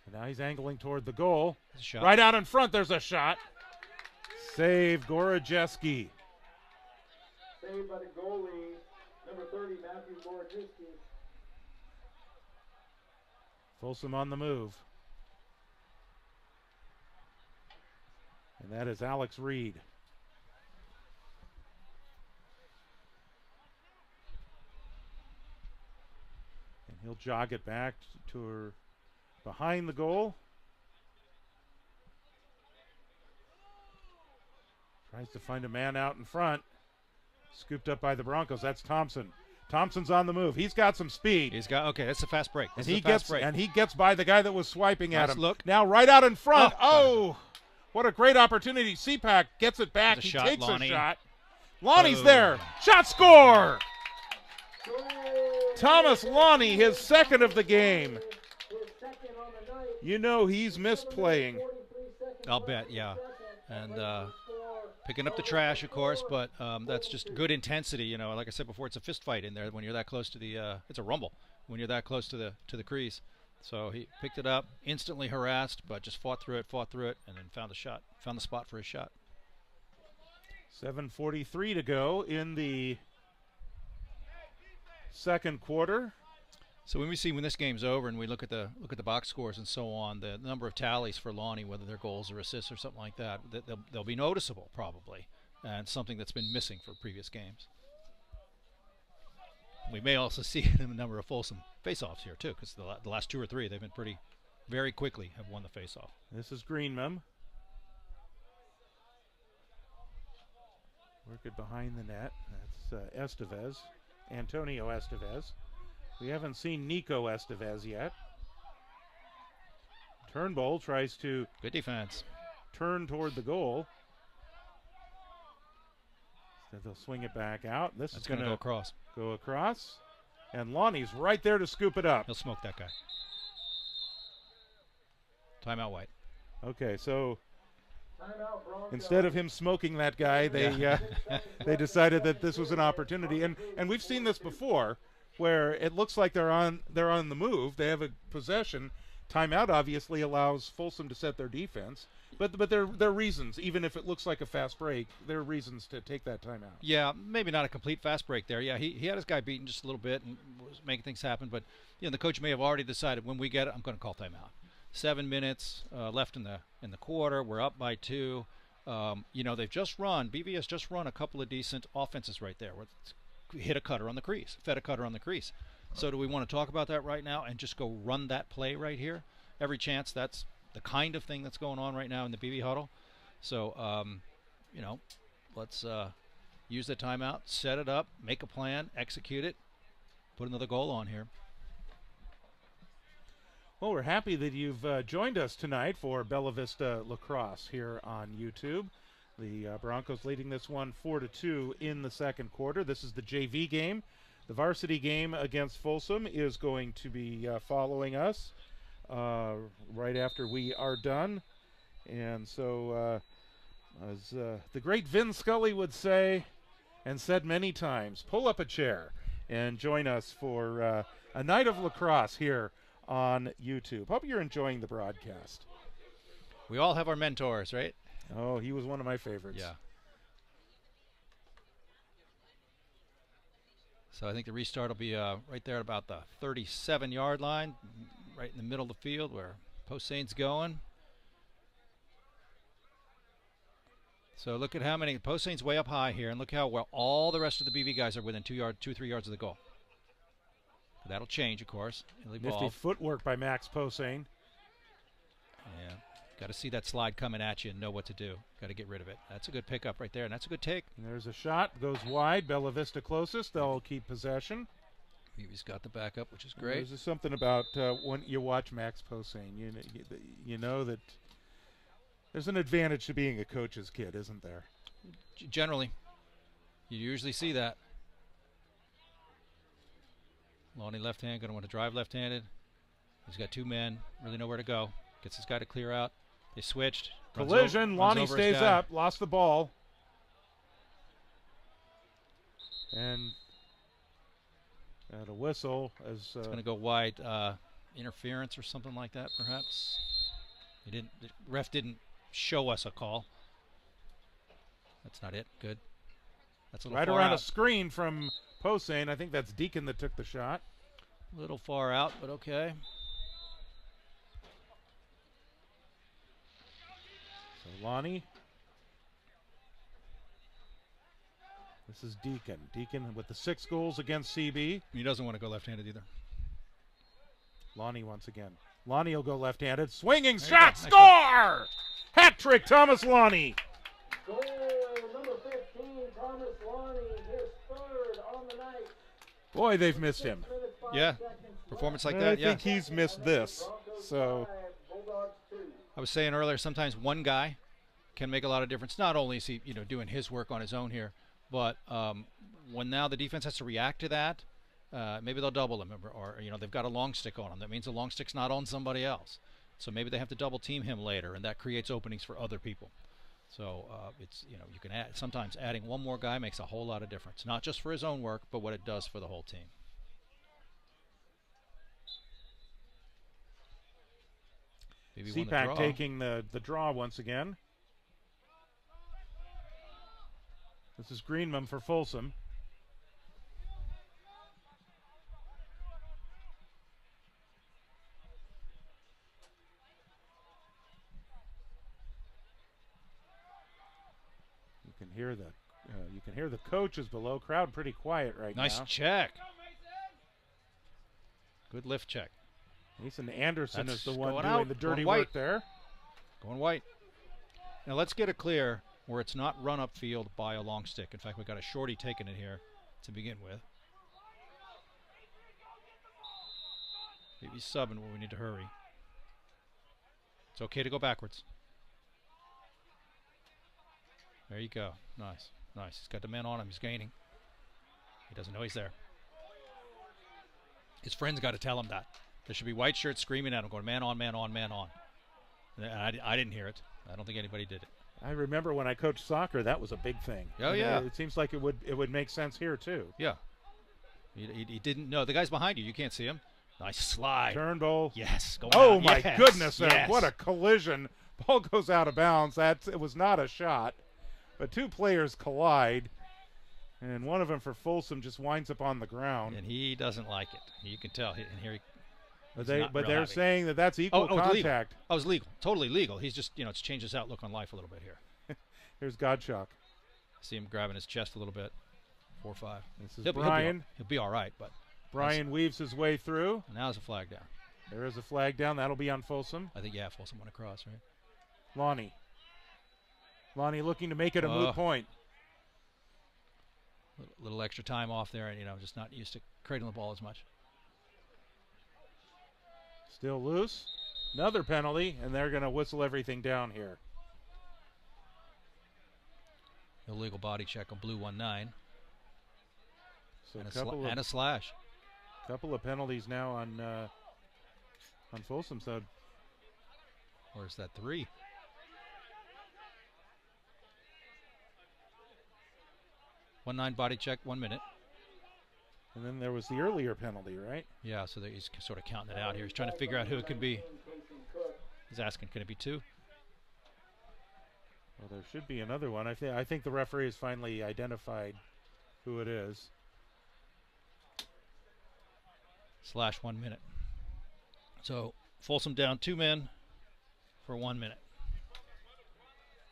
And now he's angling toward the goal. Shot. Right out in front, there's a shot. Save Gorojeski. Saved by the goalie, number 30, Matthew Gorojeski. Folsom on the move. And that is Alex Reed. And he'll jog it back to her behind the goal. Tries to find a man out in front. Scooped up by the Broncos. That's Thompson. Thompson's on the move. He's got some speed. He's got that's a fast break. And he gets by the guy that was swiping at Nice him. look. Now right out in front. Oh, What a great opportunity. CPAC gets it back. He shot, takes Lonnie. a shot. Lonnie's Boom. there. Shot score. Thomas Lonnie, his second of the game. You know he's missed playing. I'll bet, yeah. And picking up the trash, of course, but that's just good intensity. You know, like I said before, it's a fist fight in there when you're that close to the. It's a rumble when you're that close to the crease. So he picked it up, instantly harassed, but just fought through it, and then found the spot for his shot. 7:43 to go in the second quarter. So when this game's over and we look at the box scores and so on, the number of tallies for Lonnie, whether they're goals or assists or something like that, they'll be noticeable probably, and something that's been missing for previous games. We may also see the number of Folsom face-offs here too, because the last 2 or 3 they've been very quickly have won the face-off. This is Greenman. Work it behind the net. That's Estevez, Antonio Estevez. We haven't seen Nico Estevez yet. Turnbull tries to Good defense. turn toward the goal. So they'll swing it back out. This is going to go across. And Lonnie's right there to scoop it up. He'll smoke that guy. Timeout, White. Okay, so Timeout, Broncos. instead of him smoking that guy, they decided that this was an opportunity. And we've seen this before, where it looks like they're on the move. They have a possession. Timeout obviously allows Folsom to set their defense, but there are reasons. Even if it looks like a fast break, there are reasons to take that timeout. Yeah, maybe not a complete fast break there. Yeah, he had his guy beaten just a little bit and was making things happen. But the coach may have already decided when we get it, I'm going to call timeout. 7 minutes left in the quarter. We're up by 2. They've just run. BV has just run a couple of decent offenses right there. Hit a cutter on the crease, fed a cutter on the crease. So do we want to talk about that right now and just go run that play right here? Every chance. That's the kind of thing that's going on right now in the BB huddle. So, let's use the timeout, set it up, make a plan, execute it, put another goal on here. Well, we're happy that you've joined us tonight for Bella Vista Lacrosse here on YouTube. The Broncos leading this one 4-2 in the second quarter. This is the JV game. The varsity game against Folsom is going to be following us right after we are done. And so, as the great Vin Scully would say, and said many times, pull up a chair and join us for a night of lacrosse here on YouTube. Hope you're enjoying the broadcast. We all have our mentors, right? Oh, he was one of my favorites. Yeah. So I think the restart will be right there at about the 37-yard line, right in the middle of the field where Poseidon's going. So look at how many. Poseidon's way up high here, and look how well all the rest of the BV guys are within 2 or 3 yards of the goal. That'll change, of course. Nifty footwork by Max Posehn. Yeah. Got to see that slide coming at you and know what to do. Got to get rid of it. That's a good pickup right there, and that's a good take. And there's a shot. Goes wide. Bella Vista closest. They'll keep possession. He's got the backup, which is great. There's just something about when you watch Max Posehn, you know that there's an advantage to being a coach's kid, isn't there? Generally, you usually see that. Lonnie left hand, going to want to drive left-handed. He's got 2 men, really know where to go. Gets this guy to clear out. They switched. Collision. Lonnie stays up, lost the ball. And a whistle as it's going to go wide. Interference or something like that, perhaps. The ref didn't show us a call. That's not it. Good. That's a little right far around out. a screen from Posehn. I think that's Deacon that took the shot. A little far out, but okay. So Lonnie. This is Deacon. Deacon with the 6 goals against CB. He doesn't want to go left-handed either. Lonnie once again. Lonnie will go left-handed. Swinging There shot. you go. Nice Score! Hat trick, Thomas Lonnie. Goal number 15, Thomas Lonnie, his 3rd on the night. Boy, they've missed him. Yeah. Performance like I that, yeah. think he's missed this. So I was saying earlier, sometimes one guy can make a lot of difference. Not only is he, doing his work on his own here, but when now the defense has to react to that, maybe they'll double him, or they've got a long stick on him. That means the long stick's not on somebody else. So maybe they have to double team him later, and that creates openings for other people. So it's you can add, sometimes adding one more guy makes a whole lot of difference, not just for his own work, but what it does for the whole team. CPAC taking the draw once again. This is Greenman for Folsom. You can hear the coaches below. Crowd pretty quiet right now. Nice check. Good lift check. Mason Anderson is the one going doing out, the dirty going work there. Going white. Now let's get it clear where it's not run up field by a long stick. In fact, we've got a shorty taking it here to begin with. Maybe subbing where we need to hurry. It's okay to go backwards. There you go. Nice. Nice. He's got the man on him. He's gaining. He doesn't know he's there. His friend's got to tell him that. There should be white shirts screaming at him, going, man on, man on, man on. And I didn't hear it. I don't think anybody did it. I remember when I coached soccer, that was a big thing. Oh, yeah. It seems like it would make sense here, too. Yeah. He didn't know. The guy's behind you. You can't see him. Nice slide. Turnbull. Yes. Oh, out. my Yes. goodness. Yes. What a collision. Ball goes out of bounds. It was not a shot. But 2 players collide. And one of them for Folsom just winds up on the ground. And he doesn't like it. You can tell. And here But they're saying that that's equal contact. Legal. Oh, it's legal. Totally legal. He's just, it's changed his outlook on life a little bit here. Here's Godshock. See him grabbing his chest a little bit. 4-5. This is Brian. He'll be all right, but Brian weaves his way through. Now there's a flag down. There is a flag down. That'll be on Folsom. I think, yeah, Folsom went across, right? Lonnie. Lonnie looking to make it a moot point. Little extra time off there, and, just not used to cradling the ball as much. Still loose. Another penalty, and they're going to whistle everything down here. Illegal body check on blue 1-9. So and a slash. Couple of penalties now on Folsom side. Or is that 3? (1-9) body check, 1 minute. And then there was the earlier penalty, right? Yeah, so he's sort of counting it out here. He's trying to figure out who it could be. He's asking, can it be 2? Well, there should be another one. I think the referee has finally identified who it is. Slash 1 minute. So Folsom down 2 men for 1 minute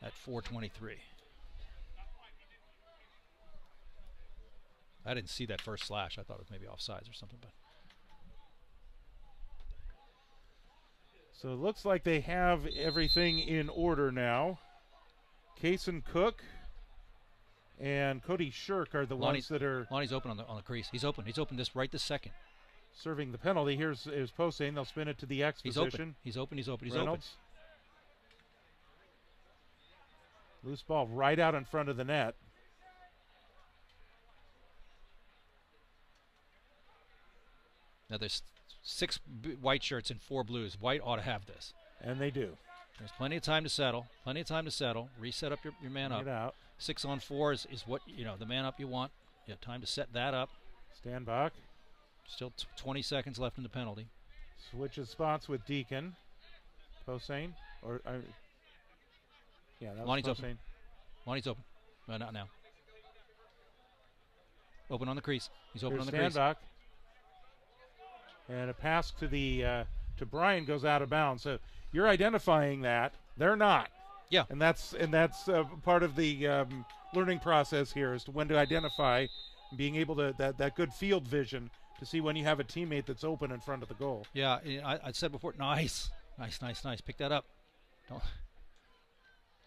at 4:23. I didn't see that first slash. I thought it was maybe offsides or something, but so it looks like they have everything in order now. Case and Cook and Cody Shirk are the ones that are Lonnie's open on the crease. He's open. He's open this second. serving the penalty. Here's Posehn. They'll spin it to the X He's position. open. He's open. Reynolds. Loose ball right out in front of the net. Now there's 6 white shirts and 4 blues. White ought to have this. And they do. There's plenty of time to settle. Reset up your man up. Get out. 6 on 4 is what, the man up you want. You have time to set that up. Stand back. Still 20 seconds left in the penalty. Switches spots with Deacon. Posehn. Yeah, that was Lonnie's Posehn. open. Lonnie's open. No, not now. Open on the crease. He's open on the crease. Stand back. And a pass to to Brian goes out of bounds. So you're identifying that. They're not. Yeah. And that's part of the learning process here, is to when to identify, being able to that good field vision to see when you have a teammate that's open in front of the goal. Yeah, I said before. Nice. Pick that up.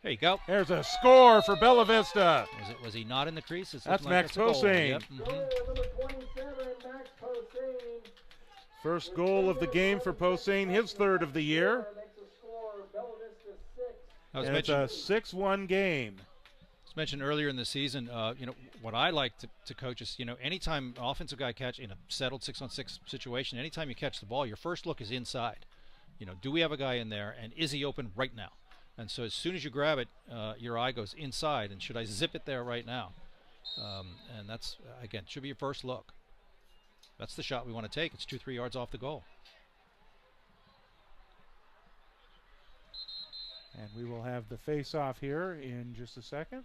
There you go. There's a score for Bella Vista. Was he not in the crease? That's Max Posehn. Yep. Goal number 27, Max Posehn. First goal of the game for Posehn, his third of the year. Makes a score, Bella Vista 6. I was And it's a 6-1 game. It's mentioned earlier in the season, what I like to coach is, anytime an offensive guy catch in a settled 6-on-6 situation, anytime you catch the ball, your first look is inside. Do we have a guy in there, and is he open right now? And so as soon as you grab it, your eye goes inside, and should I zip it there right now? And that's, again, should be your first look. That's the shot we want to take. It's 2-3 yards off the goal. And we will have the face-off here in just a second.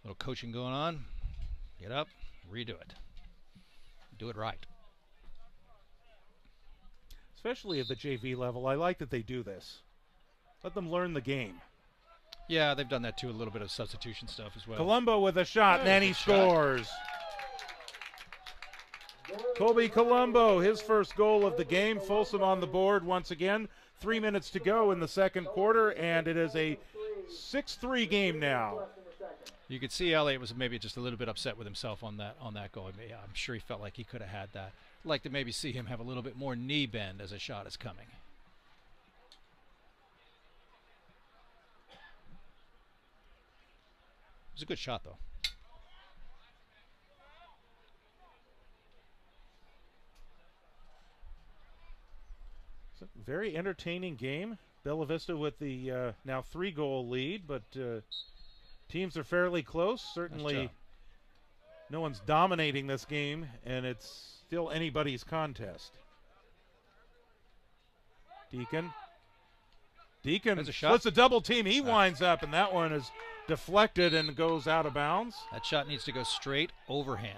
Little coaching going on. Get up, redo it. Do it right. Especially at the JV level, I like that they do this. Let them learn the game. Yeah, they've done that too, a little bit of substitution stuff as well. Colombo with a shot, and then he scores. Colby Colombo, his first goal of the game. Folsom on the board once again. 3 minutes to go in the second quarter, and it is a 6-3 game now. You could see Elliott was maybe just a little bit upset with himself on that goal. I'm sure he felt like he could have had that. I'd like to maybe see him have a little bit more knee bend as a shot is coming. It was a good shot, though. It's a very entertaining game. Bella Vista with the now 3-goal lead, but teams are fairly close. Certainly no one's dominating this game, and it's still anybody's contest. Deacon splits a double team. He winds up, and that one is deflected and goes out of bounds. That shot needs to go straight overhand.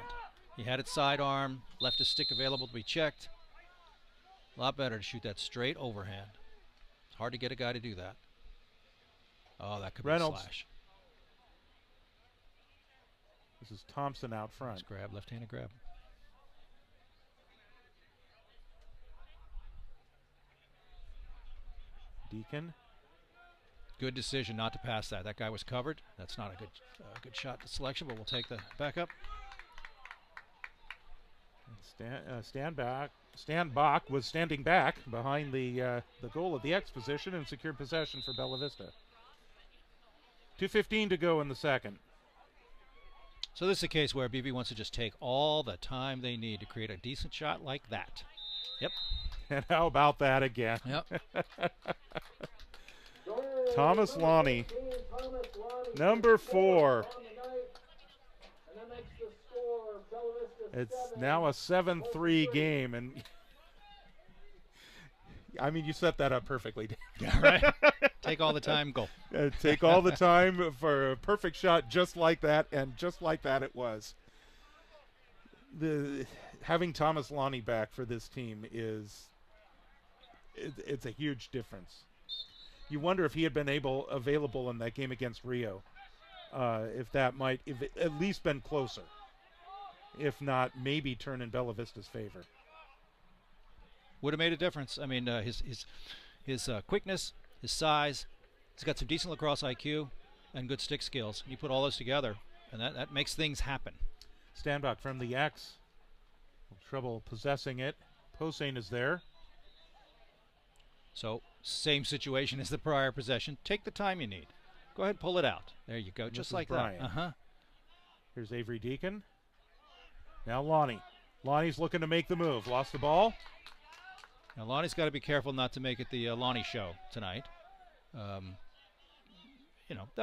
He had it sidearm, left his stick available to be checked. A lot better to shoot that straight overhand. It's hard to get a guy to do that. Oh, that could Reynolds. be a slash. This is Thompson out front. Nice grab, left-handed grab. Deacon. Good decision not to pass that. That guy was covered. That's not a good shot selection, but we'll take the backup. Stanbach was standing back behind the goal of the X position and secured possession for Bella Vista. 2:15 to go in the second. So this is a case where BV wants to just take all the time they need to create a decent shot like that. Yep. And how about that again? Yep. Thomas Lonnie, number 4. It's now a 7-3 game, and I mean, you set that up perfectly. Yeah, right. Take all the time, go. Take all the time for a perfect shot just like that, and just like that it was. Having Thomas Lonnie back for this team is it's a huge difference. You wonder if he had been available in that game against Rio, if it at least been closer. If not, maybe turn in Bella Vista's favor. Would have made a difference. I mean, his quickness, his size, he's got some decent lacrosse IQ and good stick skills. You put all those together, and that makes things happen. Standbach from the X. Trouble possessing it. Posehn is there. So, same situation as the prior possession. Take the time you need. Go ahead, pull it out. There you go, just like Brian. that. Here's Avery Deacon. Now Lonnie. Lonnie's looking to make the move. Lost the ball. Now Lonnie's got to be careful not to make it the Lonnie show tonight. That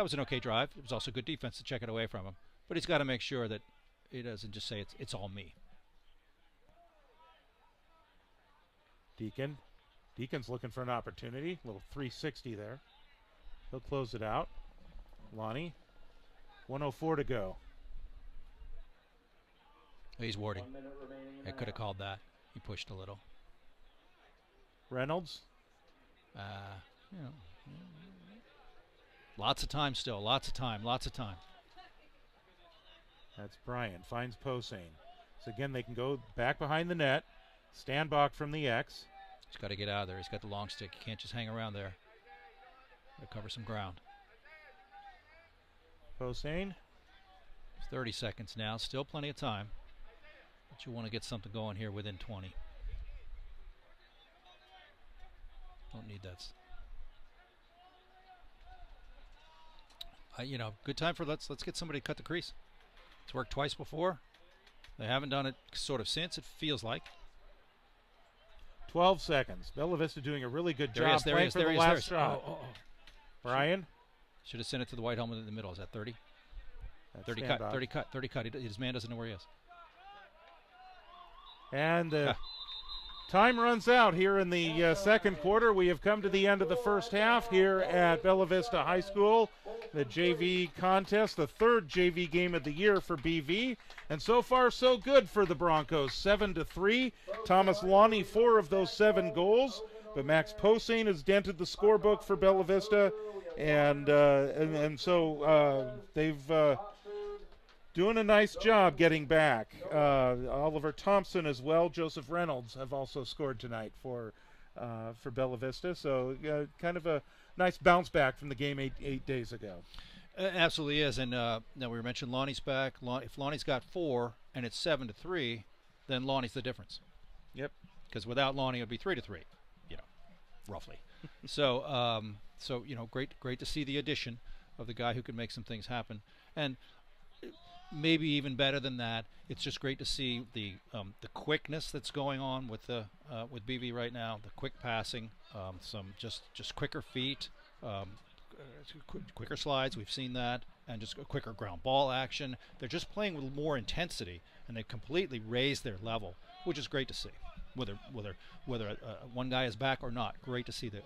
was an okay drive. It was also good defense to check it away from him. But he's got to make sure that he doesn't just say it's all me. Deacon. Deacon's looking for an opportunity. A little 360 there. He'll close it out. Lonnie. 1:04 to go. He's warding. 1 minute remaining in I the could have half. called that. He pushed a little. Reynolds. Lots of time still. Lots of time. That's Brian. Finds Posehn. So again, they can go back behind the net. Standbach from the X. He's got to get out of there. He's got the long stick. He can't just hang around there. Got to cover some ground. Posehn. 30 seconds now. Still plenty of time. But you want to get something going here within 20. Don't need that. Good time for let's get somebody to cut the crease. It's worked twice before. They haven't done it sort of since, it feels like. 12 seconds. Bella Vista doing a really good There he job is, there he playing is, for there the he is, there he last is. shot. Oh. Brian. Should have sent it to the white helmet in the middle. Is that 30? That's 30 Standbach. cut, 30 cut. His man doesn't know where he is. And time runs out here in the second quarter. We have come to the end of the first half here at Bella Vista High School. The JV contest, the third JV game of the year for BV. And so far, so good for the Broncos. 7-3. Thomas Lonnie, 4 of those 7 goals. But Max Posehn has dented the scorebook for Bella Vista. And so they've doing a nice job getting back. Oliver Thompson as well. Joseph Reynolds have also scored tonight for Bella Vista. So kind of a nice bounce back from the game eight days ago. Absolutely is. And now we mentioned Lonnie's back. If Lonnie's got 4 and it's 7-3, then Lonnie's the difference. Yep. Because without Lonnie, it would be 3-3, roughly. So great to see the addition of the guy who can make some things happen. And maybe even better than that, it's just great to see the quickness that's going on with BV right now. The quick passing, some just quicker feet, quicker slides. We've seen that, and just a quicker ground ball action. They're just playing with more intensity, and they completely raised their level, which is great to see. Whether one guy is back or not, great to see the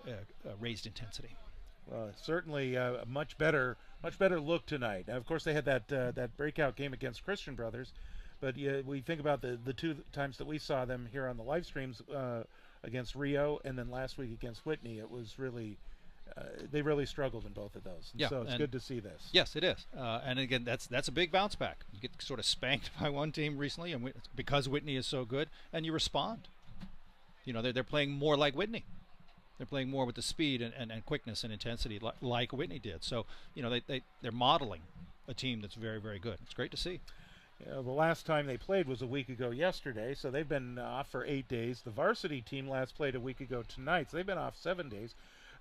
raised intensity. Well, certainly a much better look tonight. Now, of course, they had that breakout game against Christian Brothers, but we think about the 2 times that we saw them here on the live streams against Rio, and then last week against Whitney. It was really they really struggled in both of those. Yeah, so it's good to see this. Yes, it is. And again, that's a big bounce back. You get sort of spanked by one team recently, and because Whitney is so good, and you respond. They're playing more like Whitney. They're playing more with the speed and quickness and intensity like Whitney did. So, they're modeling a team that's very, very good. It's great to see. The last time they played was a week ago yesterday, so they've been off for 8 days. The varsity team last played a week ago tonight, so they've been off 7 days.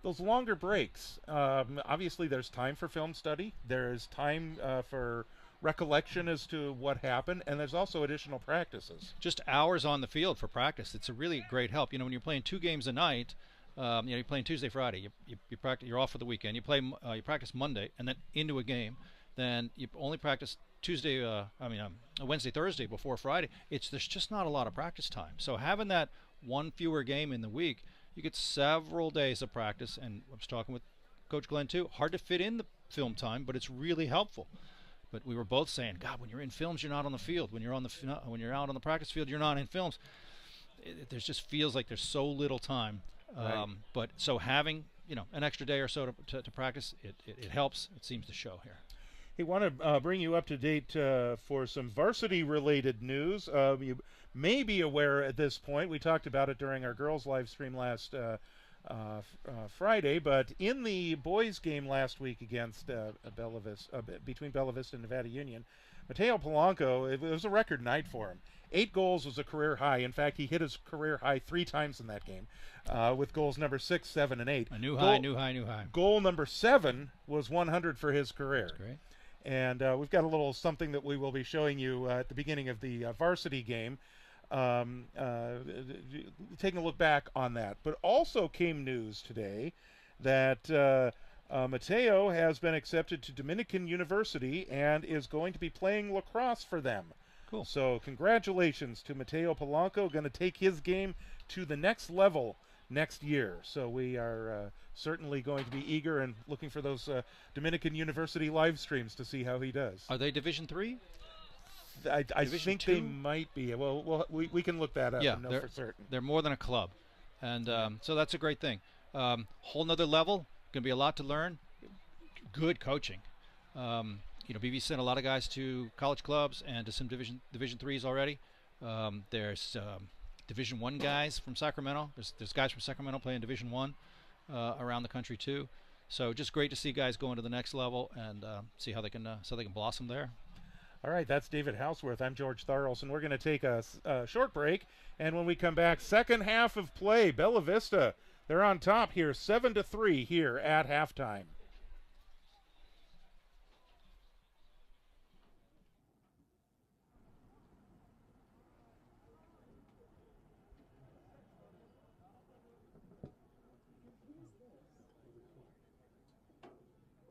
Those longer breaks, obviously there's time for film study. There's time for recollection as to what happened, and there's also additional practices. Just hours on the field for practice. It's a really great help. When you're playing 2 games a night, you're playing Tuesday, Friday. You practice. You're off for the weekend. You practice Monday, and then into a game. Then you only practice Wednesday, Thursday before Friday. There's just not a lot of practice time. So having that one fewer game in the week, you get several days of practice. And I was talking with Coach Glenn too. Hard to fit in the film time, but it's really helpful. But we were both saying, God, when you're in films, you're not on the field. When you're out on the practice field, you're not in films. There just feels like there's so little time Right. But so having an extra day or so to practice, it helps. It seems to show here. Hey, want to bring you up to date for some varsity-related news. You may be aware at this point, we talked about it during our girls' live stream last Friday, but in the boys' game last week against between Bella Vista and Nevada Union, Mateo Polanco, it was a record night for him. 8 goals was a career high. In fact, he hit his career high 3 times in that game with goals number 6, 7, and 8. A new high. Goal number 7 was 100 for his career. That's great. And we've got a little something that we will be showing you at the beginning of the varsity game, taking a look back on that. But also came news today that Mateo has been accepted to Dominican University and is going to be playing lacrosse for them. Cool. So congratulations to Mateo Polanco, going to take his game to the next level next year. So we are certainly going to be eager and looking for those Dominican University live streams to see how he does. Are they Division III? I Division think two? they might be. Well, we can look that up Yeah, and know for certain. they're more than a club, and so that's a great thing. Whole nother level. Going to be a lot to learn. Good coaching. BV sent a lot of guys to college clubs and to some Division threes already. There's Division I guys from Sacramento. There's guys from Sacramento playing Division I around the country too. So just great to see guys going to the next level and see how they can blossom there. All right, that's David Houseworth. I'm George Tharlson. We're going to take a short break, and when we come back, second half of play, Bella Vista. They're on top here, 7-3 here at halftime.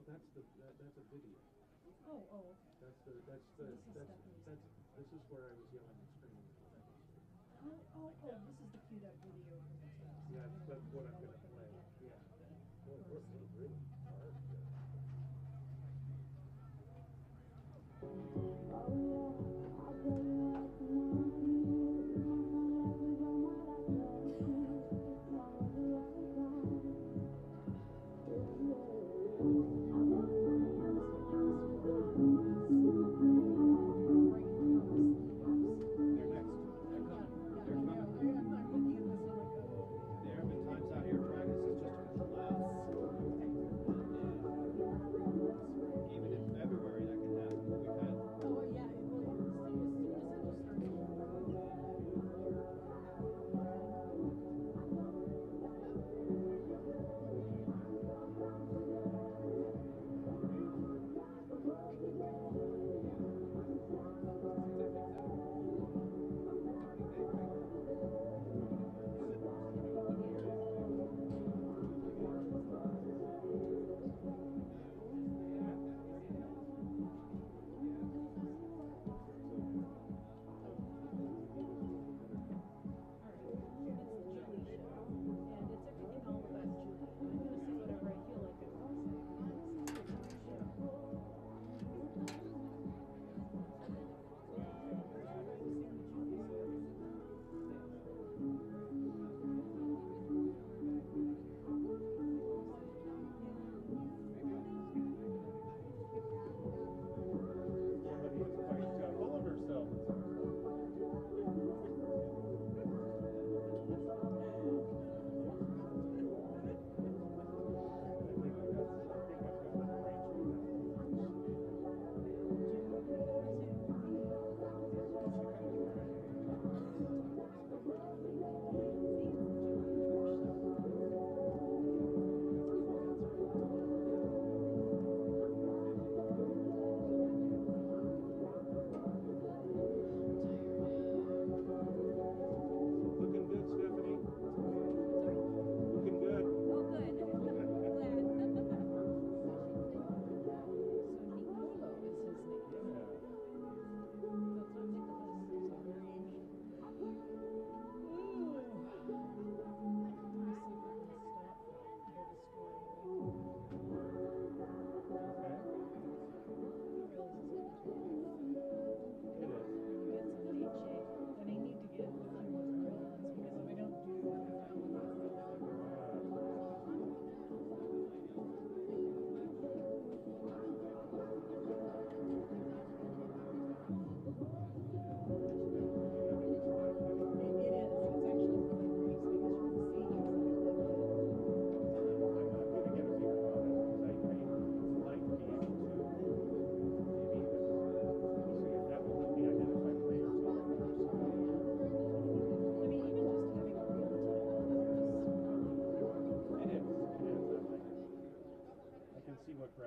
That's a video. Oh, okay. This is where I was yelling and screaming. This is the queued up video. Yeah, that's what I'm going to play. Yeah. Boy, we're really hard.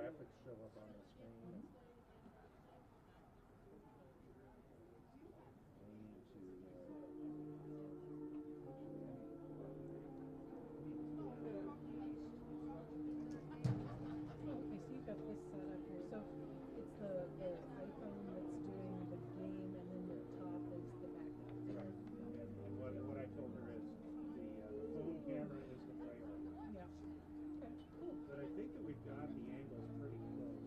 graphics show up on the screen. Okay, so you've got this set up here. So it's the iPhone that's doing the game, and then the top is the backup. Right. And what I told her is the phone camera is the priority. Yeah. Okay, cool. But I think that we've got the angles pretty close.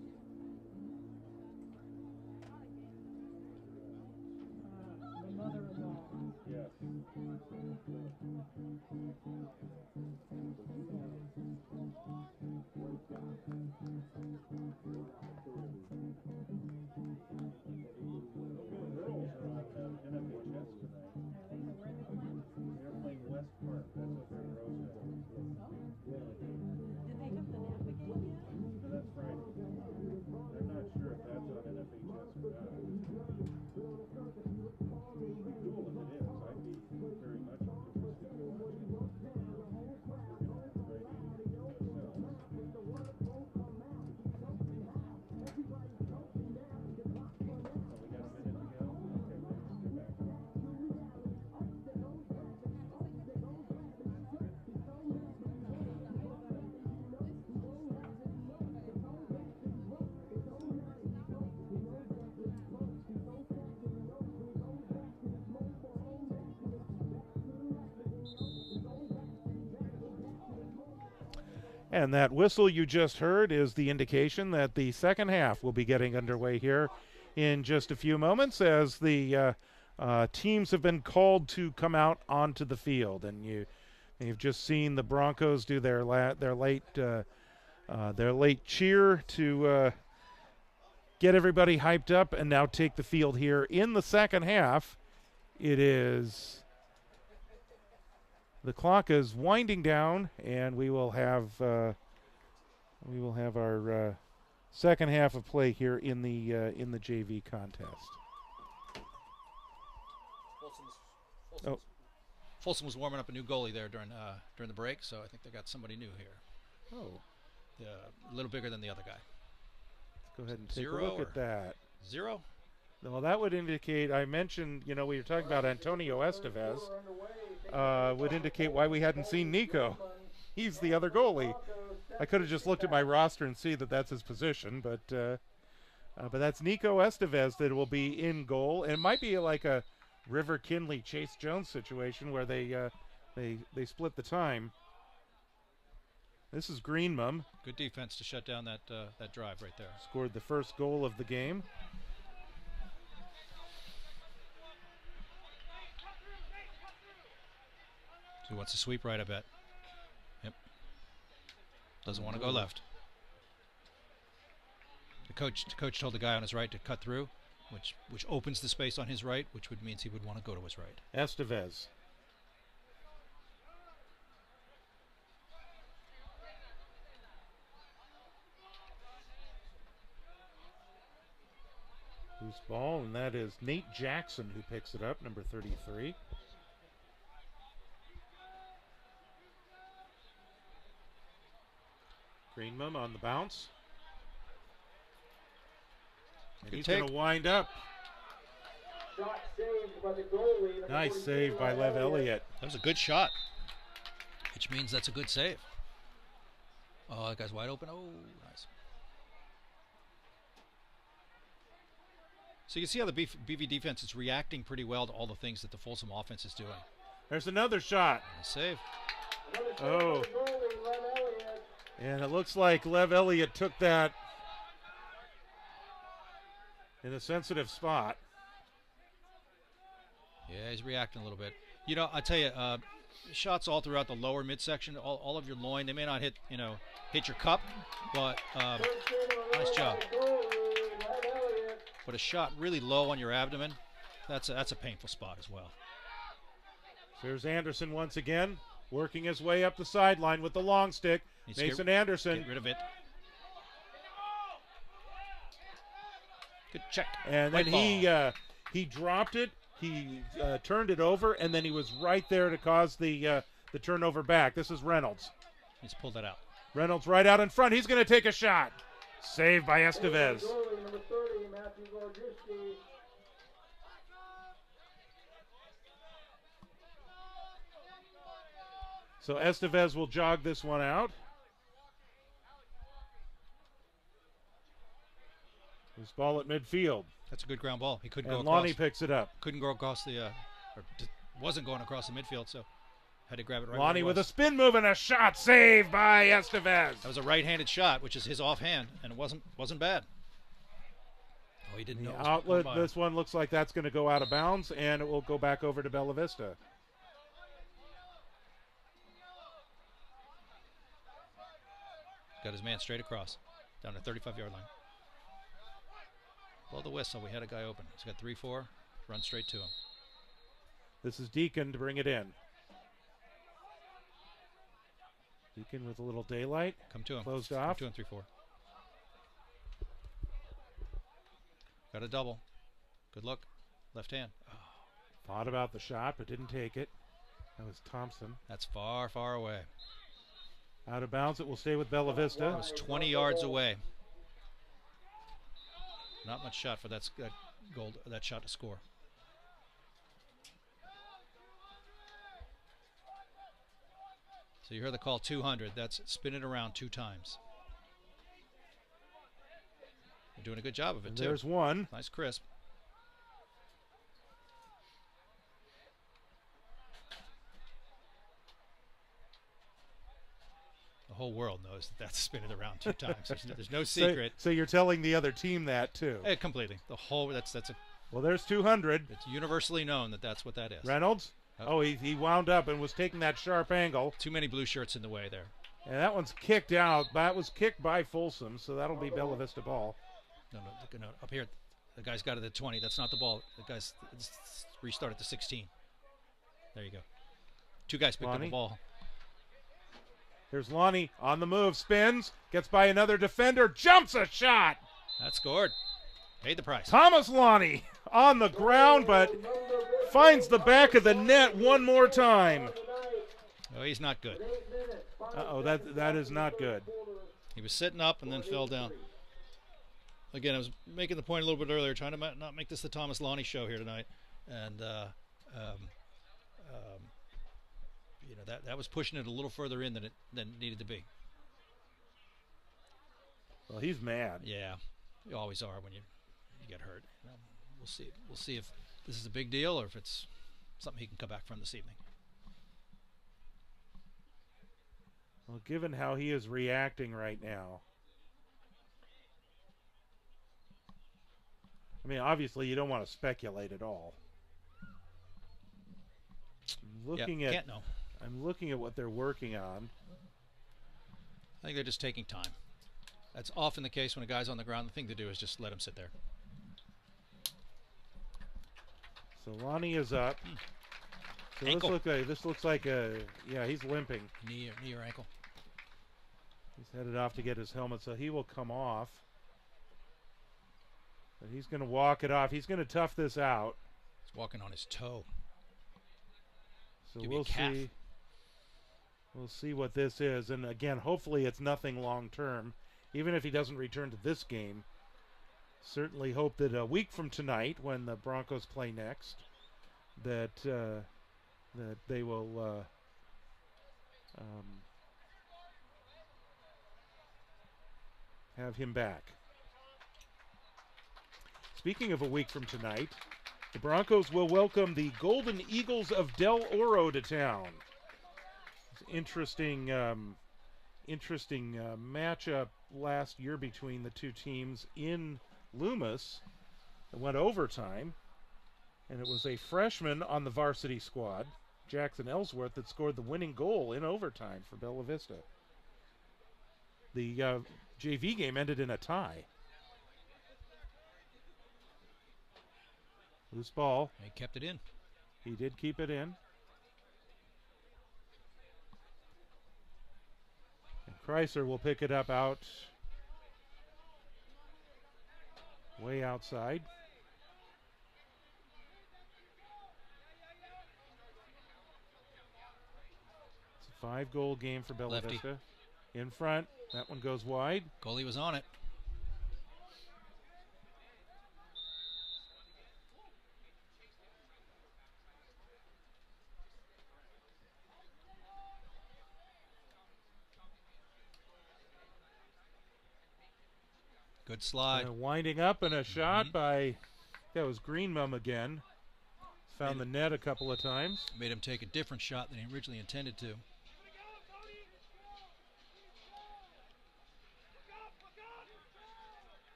My mother-in-law. Yes. They're playing West Park. That's what their Rose Bowl. Did they have the nap again yet? So that's Friday. I'm not sure if that's on NFHS or not. It'd be cool if it is. I'd be very much interested in watching it. And that whistle you just heard is the indication that the second half will be getting underway here in just a few moments as the teams have been called to come out onto the field. And you've just seen the Broncos do their late cheer to get everybody hyped up and now take the field here in the second half. The clock is winding down, and we will have our second half of play here in the JV contest. Folsom was warming up a new goalie there during the break, so I think they got somebody new here. Oh, A little bigger than the other guy. let's go ahead and take Zero a look or- at that. 0. Well, that would indicate. I mentioned, we were talking about Antonio Estevez. Would indicate why we hadn't seen Nico. He's the other goalie. I could have just looked at my roster and see that that's his position, but that's Nico Estevez that will be in goal. And it might be like a River Kinley Chase Jones situation where they split the time. This is Greenmum. Good defense to shut down that drive right there. Scored the first goal of the game. So he wants to sweep right, I bet. Yep. Doesn't want to go left. The coach told the guy on his right to cut through, which opens the space on his right, which would means he would want to go to his right. Estevez. Loose ball, and that is Nate Jackson who picks it up, number 33. Greenmum on the bounce. And he's going to wind up. Shot saved by the goalie. Nice save by Lev Elliott. That was a good shot, which means that's a good save. Oh, that guy's wide open. Oh, nice. So you can see how the BV defense is reacting pretty well to all the things that the Folsom offense is doing. There's another shot. Nice save. Oh. And it looks like Lev Elliott took that in a sensitive spot. Yeah, he's reacting a little bit. I tell you, shots all throughout the lower midsection, all of your loin, they may not hit your cup, but nice job. But a shot really low on your abdomen, that's a painful spot as well. Here's Anderson once again, working his way up the sideline with the long stick. Mason Anderson. Get rid of it. Good check. And then he dropped it. He turned it over, and then he was right there to cause the turnover back. This is Reynolds. He's pulled that out. Reynolds right out in front. He's going to take a shot. Saved by Estevez. Goalie, number 30, Matthew Gordiewski. So Estevez will jog this one out. This ball at midfield. That's a good ground ball. He couldn't And go across. Lonnie picks it up. Couldn't go across the, wasn't going across the midfield, so had to grab it right. Lonnie where with it a was. spin move and a shot saved by Estevez. That was a right-handed shot, which is his offhand, and it wasn't bad. Oh, he didn't know. The it was outlet, going by. this one looks like that's going to go out of bounds, and it will go back over to Bella Vista. Got his man straight across, down the 35-yard line. Blow the whistle. We had a guy open. He's got 3-4. Run straight to him. This is Deacon to bring it in. Deacon with a little daylight. Come to him. Closed Come off. to him, 3-4. Got a double. Good look. Left hand. Oh, Thought about the shot, but didn't take it. That was Thompson. that's far, far away. Out of bounds. It will stay with Bella Vista. That was 20 yards away. Not much shot for that shot to score. So you heard the call 200. That's spin it around 2 times. They're doing a good job of it, And too. there's one. Nice crisp. The whole world knows that that's spin it around 2 times. There's no secret. So you're telling the other team that too. Completely. The whole that's Well, there's 200. it's universally known that that's what that is. Reynolds. Oh. Oh, he wound up and was taking that sharp angle. Too many blue shirts in the way there. And that one's kicked out. That was kicked by Folsom, so that'll be Bella Vista ball. No, up here, the guy's got it at 20. That's not the ball. The guy's restart at the 16. There you go. 2 guys picked up Lonnie? the ball. Here's Lonnie on the move, spins, gets by another defender, jumps a shot. That scored. Paid the price. Thomas Lonnie on the ground, but finds the back of the net one more time. Oh, he's not good. Uh-oh, that is not good. He was sitting up and then fell down. Again, I was making the point a little bit earlier, trying to not make this the Thomas Lonnie show here tonight, and you know that was pushing it a little further in than it needed to be. Well, he's mad. Yeah, you always are when you get hurt. You know, we'll see if this is a big deal or if it's something he can come back from this evening. Well, given how he is reacting right now, I mean, obviously you don't want to speculate at all. I'm looking at what they're working on. I think they're just taking time. That's often the case when a guy's on the ground. The thing to do is just let him sit there. So Lonnie is up. So Ankle. this looks like he's limping. Knee or ankle. He's headed off to get his helmet, so he will come off. But he's going to walk it off. He's going to tough this out. He's walking on his toe. So Give you a we'll calf. see. We'll see what this is. And again, hopefully it's nothing long term. Even if he doesn't return to this game, certainly hope that a week from tonight, when the Broncos play next, that they will have him back. Speaking of a week from tonight, the Broncos will welcome the Golden Eagles of Del Oro to town. It's interesting matchup last year between the two teams in Loomis. It went overtime, and it was a freshman on the varsity squad, Jackson Ellsworth, that scored the winning goal in overtime for Bella Vista. The JV game ended in a tie. Loose ball. He kept it in. He did keep it in. And Chrysler will pick it up out way outside. It's a 5-goal game for Bella Lefty. Vista. In front. That one goes wide. Goalie was on it. Good slide. Winding up and a shot by, that was Greenmum again. Found the net a couple of times. Made him take a different shot than he originally intended to.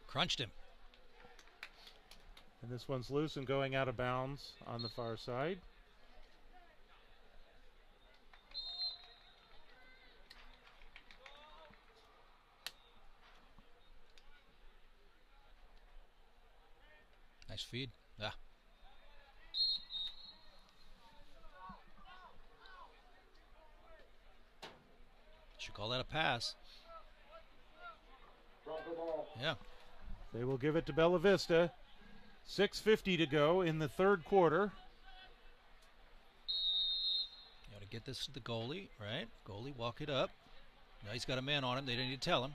Crunched him. And this one's loose and going out of bounds on the far side. Nice feed. Ah. Should call that a pass. Yeah. They will give it to Bella Vista. 6:50 to go in the third quarter. You got to get this to the goalie, right? Goalie, walk it up. Now he's got a man on him. They didn't need to tell him.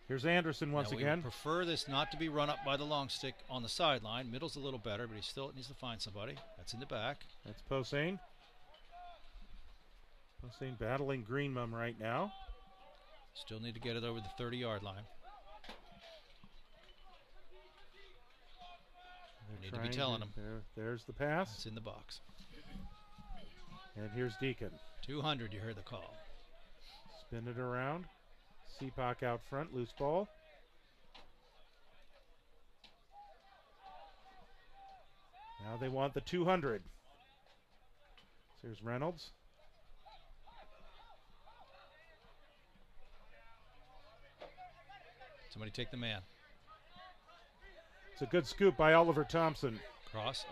Here's Anderson once now we again. Prefer this not to be run up by the long stick on the sideline. Middle's a little better, but he still needs to find somebody. That's in the back. That's Posehn. Posehn battling Greenmum right now. Still need to get it over the 30-yard line. Need to be telling him. There's the pass. It's in the box. And here's Deacon. 200, you heard the call. Spin it around. Seapak out front, loose ball. Now they want the 200. So here's Reynolds. Somebody take the man. It's a good scoop by Oliver Thompson. Across.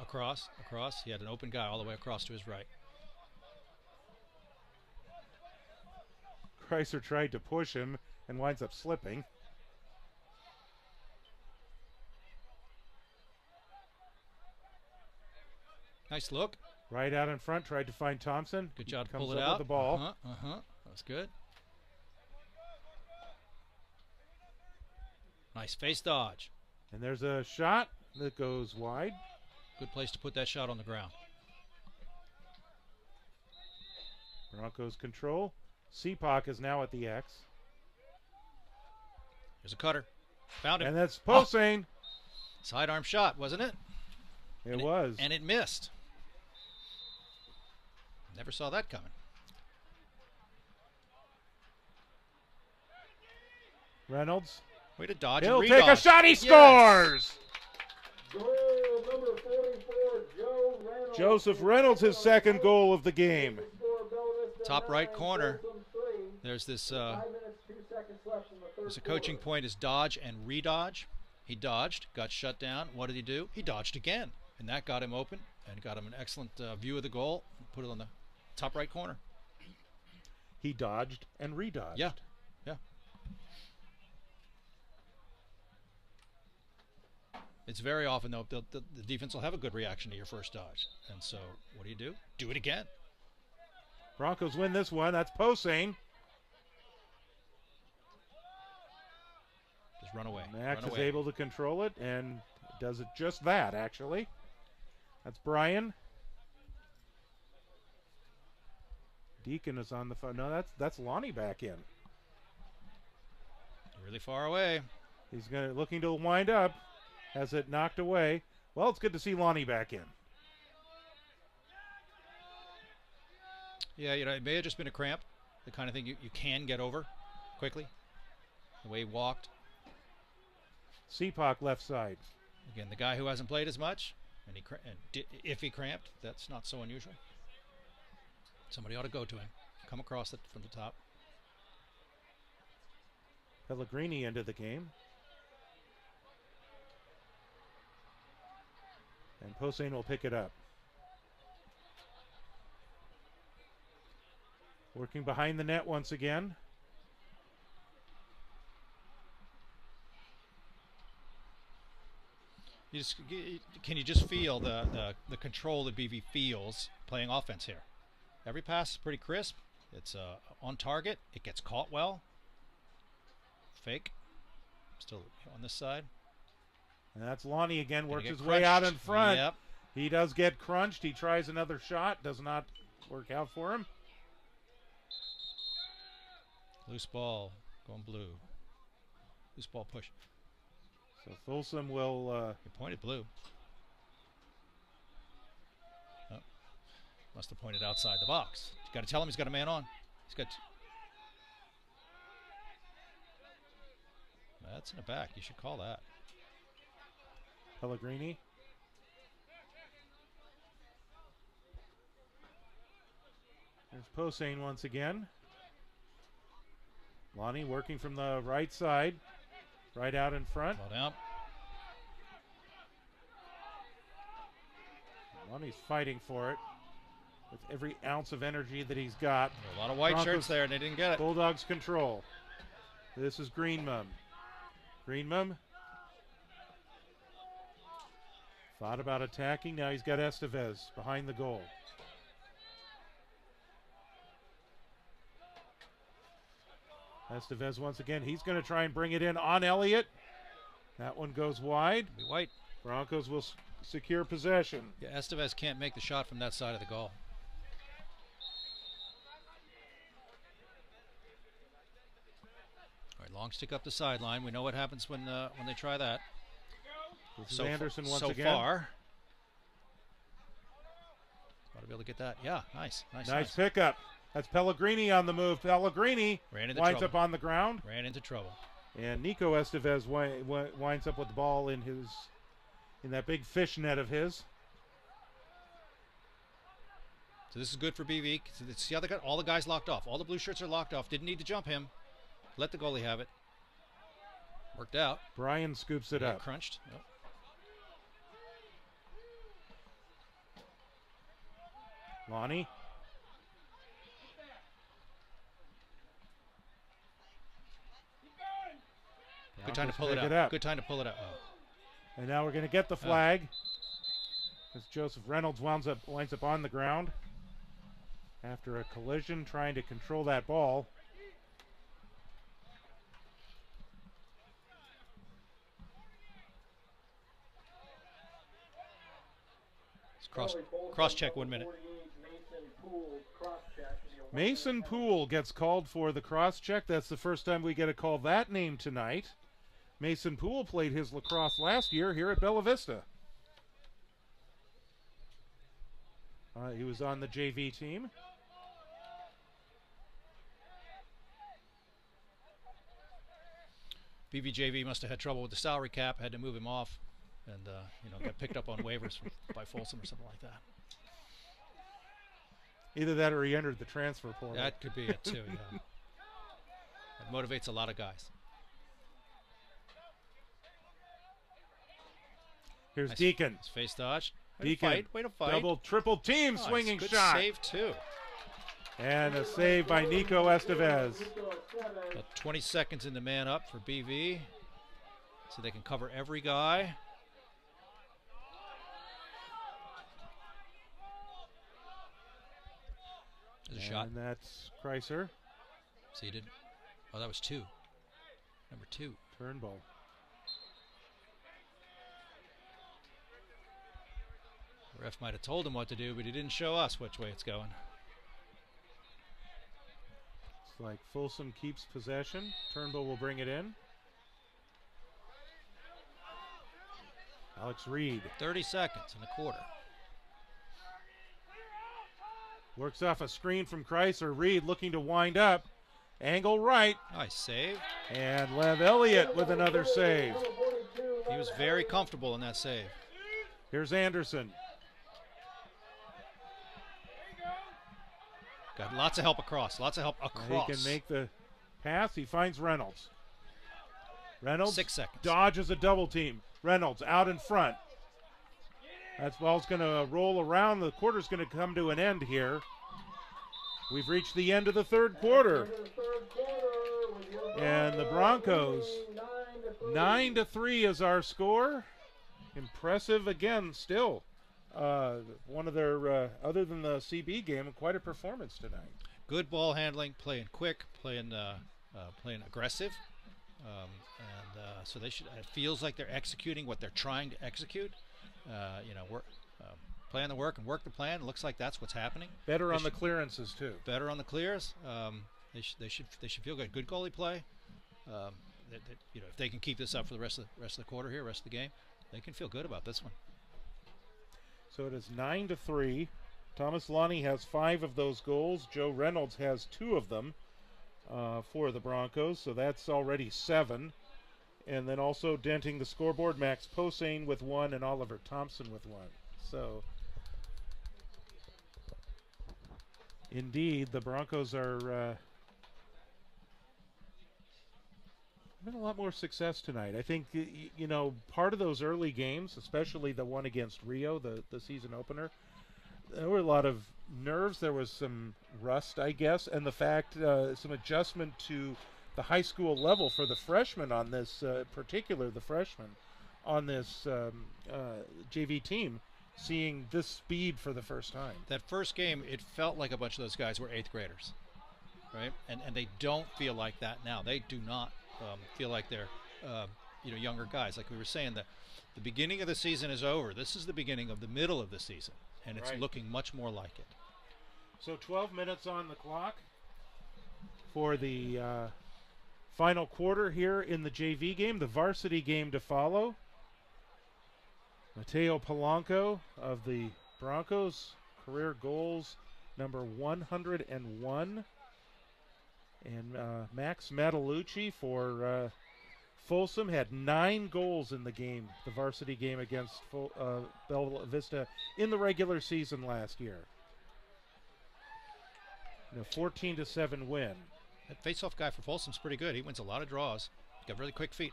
He had an open guy all the way across to his right. Chrysler tried to push him and winds up slipping. Nice look. Right out in front, tried to find Thompson. Good job to Comes pull it up out. with the ball. That's good. Nice face dodge. And there's a shot that goes wide. Good place to put that shot on the ground. Broncos control. Seapak is now at the X. There's a cutter. Found him. And that's Posehn. Sidearm shot, wasn't it? It was. And it missed. Never saw that coming. Reynolds. Way to dodge. He'll and take a shot. He scores. Goal number 44, Joe Reynolds. Joseph Reynolds, his second goal of the game. Top right corner. There's this. There's a coaching point is dodge and redodge. He dodged, got shut down. What did he do? He dodged again, and that got him open and got him an excellent view of the goal. Put it on the top right corner. He dodged and redodged. Yeah. It's very often, though, the defense will have a good reaction to your first dodge. And so what do? Do it again. Broncos win this one. That's Posehn. Just run away. Max Run is away. able to control it and does it just that, actually. That's Brian. Deacon is on the phone. No, that's Lonnie back in. Really far away. He's looking to wind up. Has it knocked away. Well, it's good to see Lonnie back in. Yeah, it may have just been a cramp. The kind of thing you can get over quickly. The way he walked. Seapak left side. Again, the guy who hasn't played as much, and if he cramped, that's not so unusual. Somebody ought to go to him. Come across it from the top. Pellegrini into the game. And Posehn will pick it up. Working behind the net once again. Can you just feel the control that BV feels playing offense here? Every pass is pretty crisp. It's on target. It gets caught well. Fake. Still on this side. And that's Lonnie again, works his crunched. way out in front. Yep. He does get crunched. He tries another shot. Does not work out for him. Loose ball. Going blue. loose ball push. So Folsom will. He pointed blue. Oh, must have pointed outside the box. You got to tell him he's got a man on. He's got. That's in the back. You should call that. Pellegrini. There's Posehn once again. Lonnie working from the right side, right out in front. Ball down. Lonnie's fighting for it with every ounce of energy that he's got. A lot of white Broncos, shirts there, and they didn't get it. Bulldogs control. This is Greenmum. Greenmum thought about attacking. Now he's got Estevez behind the goal. Estevez once again. He's going to try and bring it in on Elliott. That one goes wide. Be white. Broncos will secure possession. Yeah, Estevez can't make the shot from that side of the goal. All right, long stick up the sideline. We know what happens when they try that. This is Anderson once so again. far. Ought to be able to get that. Yeah, nice. Nice pickup. That's Pellegrini on the move. Pellegrini winds up on the ground. Ran into trouble. And Nico Estevez winds up with the ball in that big fish net of his. So this is good for BV. See how all the guys locked off. All the blue shirts are locked off. Didn't need to jump him. Let the goalie have it. Worked out. Brian scoops it up. Crunched. Yep. Lonnie. Good time to pull it out. Good time to pull it out. Oh. And now we're going to get the flag. As Joseph Reynolds winds up on the ground after a collision, trying to control that ball. Cross check 1 minute. Mason Poole gets called for the cross check. That's the first time we get a call that name tonight. Mason Poole played his lacrosse last year here at Bella Vista. He was on the JV team. BVJV must have had trouble with the salary cap, had to move him off, and got picked up on waivers by Folsom or something like that. Either that or he entered the transfer portal. That could be it too, yeah. That motivates a lot of guys. Here's Nice. Deacon. Nice face dodge. Deacon. Way to fight. Double, triple team Nice. swinging Good shot. save too. And a save by Nico Estevez. About 20 seconds in the man up for BV. So they can cover every guy. There's a shot. And that's Kreiser. Seated. Oh, that was 2. Number 2. Turnbull. The ref might have told him what to do, but he didn't show us which way it's going. It's like Folsom keeps possession. Turnbull will bring it in. Alex Reed. 30 seconds in the quarter. Works off a screen from Kreiser. Reed looking to wind up. Angle right. Nice save. And Lev Elliott with another save. He was very comfortable in that save. Here's Anderson. Got lots of help across. Lots of help across. He can make the pass. He finds Reynolds. Reynolds 6 seconds. dodges a double team. Reynolds out in front. That ball's going to roll around. The quarter's going to come to an end here. We've reached the end of the third quarter. And the Broncos, 9-3 is our score. Impressive again still. One of their, other than the CB game, quite a performance tonight. Good ball handling, playing quick, playing aggressive. So they should. It feels like they're executing what they're trying to execute. Plan the work and work the plan. It looks like that's what's happening. Better on the clearances too. Better on the clears. They should feel good. Good goalie play. if they can keep this up for the rest of the quarter here, rest of the game, they can feel good about this one. So it is 9-3. Thomas Lonnie has 5 of those goals. Joe Reynolds has 2 of them for the Broncos, so that's already 7. And then also denting the scoreboard, Max Posehn with 1 and Oliver Thompson with 1. So indeed, the Broncos are having a lot more success tonight. I think, part of those early games, especially the one against Rio, the season opener, there were a lot of nerves. There was some rust, I guess, and the fact, some adjustment to the high school level for the freshmen on this, the freshmen on this JV team, seeing this speed for the first time. That first game, it felt like a bunch of those guys were 8th graders, right? And they don't feel like that now. They do not feel like they're younger guys. Like we were saying, the beginning of the season is over. This is the beginning of the middle of the season, and it's looking much more like it. So 12 minutes on the clock for the final quarter here in the JV game, the varsity game to follow. Mateo Polanco of the Broncos, career goals number 101. And Max Matalucci for Folsom had 9 goals in the game, the varsity game against Bella Vista in the regular season last year. 14-7 win. That face-off guy for Folsom's pretty good. He wins a lot of draws. Got really quick feet.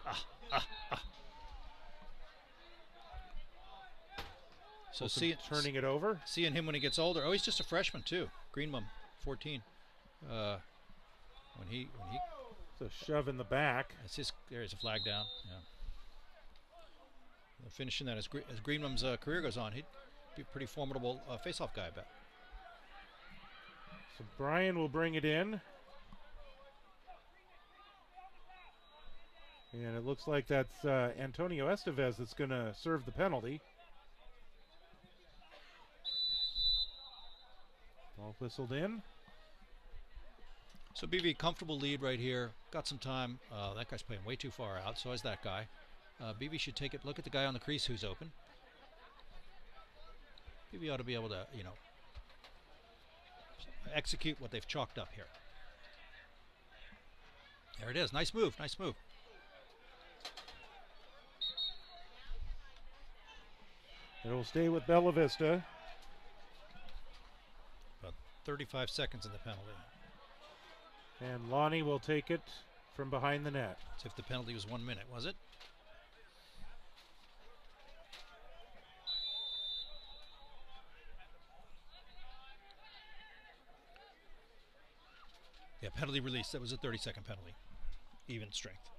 So turning it over. Seeing him when he gets older. Oh, he's just a freshman too. Greenmum, 14. When he it's a shove in the back. There's a flag down. Yeah. Finishing that as Greenmum's career goes on, he'd be a pretty formidable face-off guy, I bet. So Brian will bring it in. And it looks like that's Antonio Estevez that's going to serve the penalty. Ball whistled in. So BV, comfortable lead right here. Got some time. That guy's playing way too far out. So is that guy. BV should take it. Look at the guy on the crease who's open. BV ought to be able to, execute what they've chalked up here. There it is. Nice move. Nice move. It'll stay with Bella Vista. About 35 seconds in the penalty. And Lonnie will take it from behind the net. As if the penalty was 1 minute, was it? Yeah, penalty release. That was a 30-second penalty. Even strength.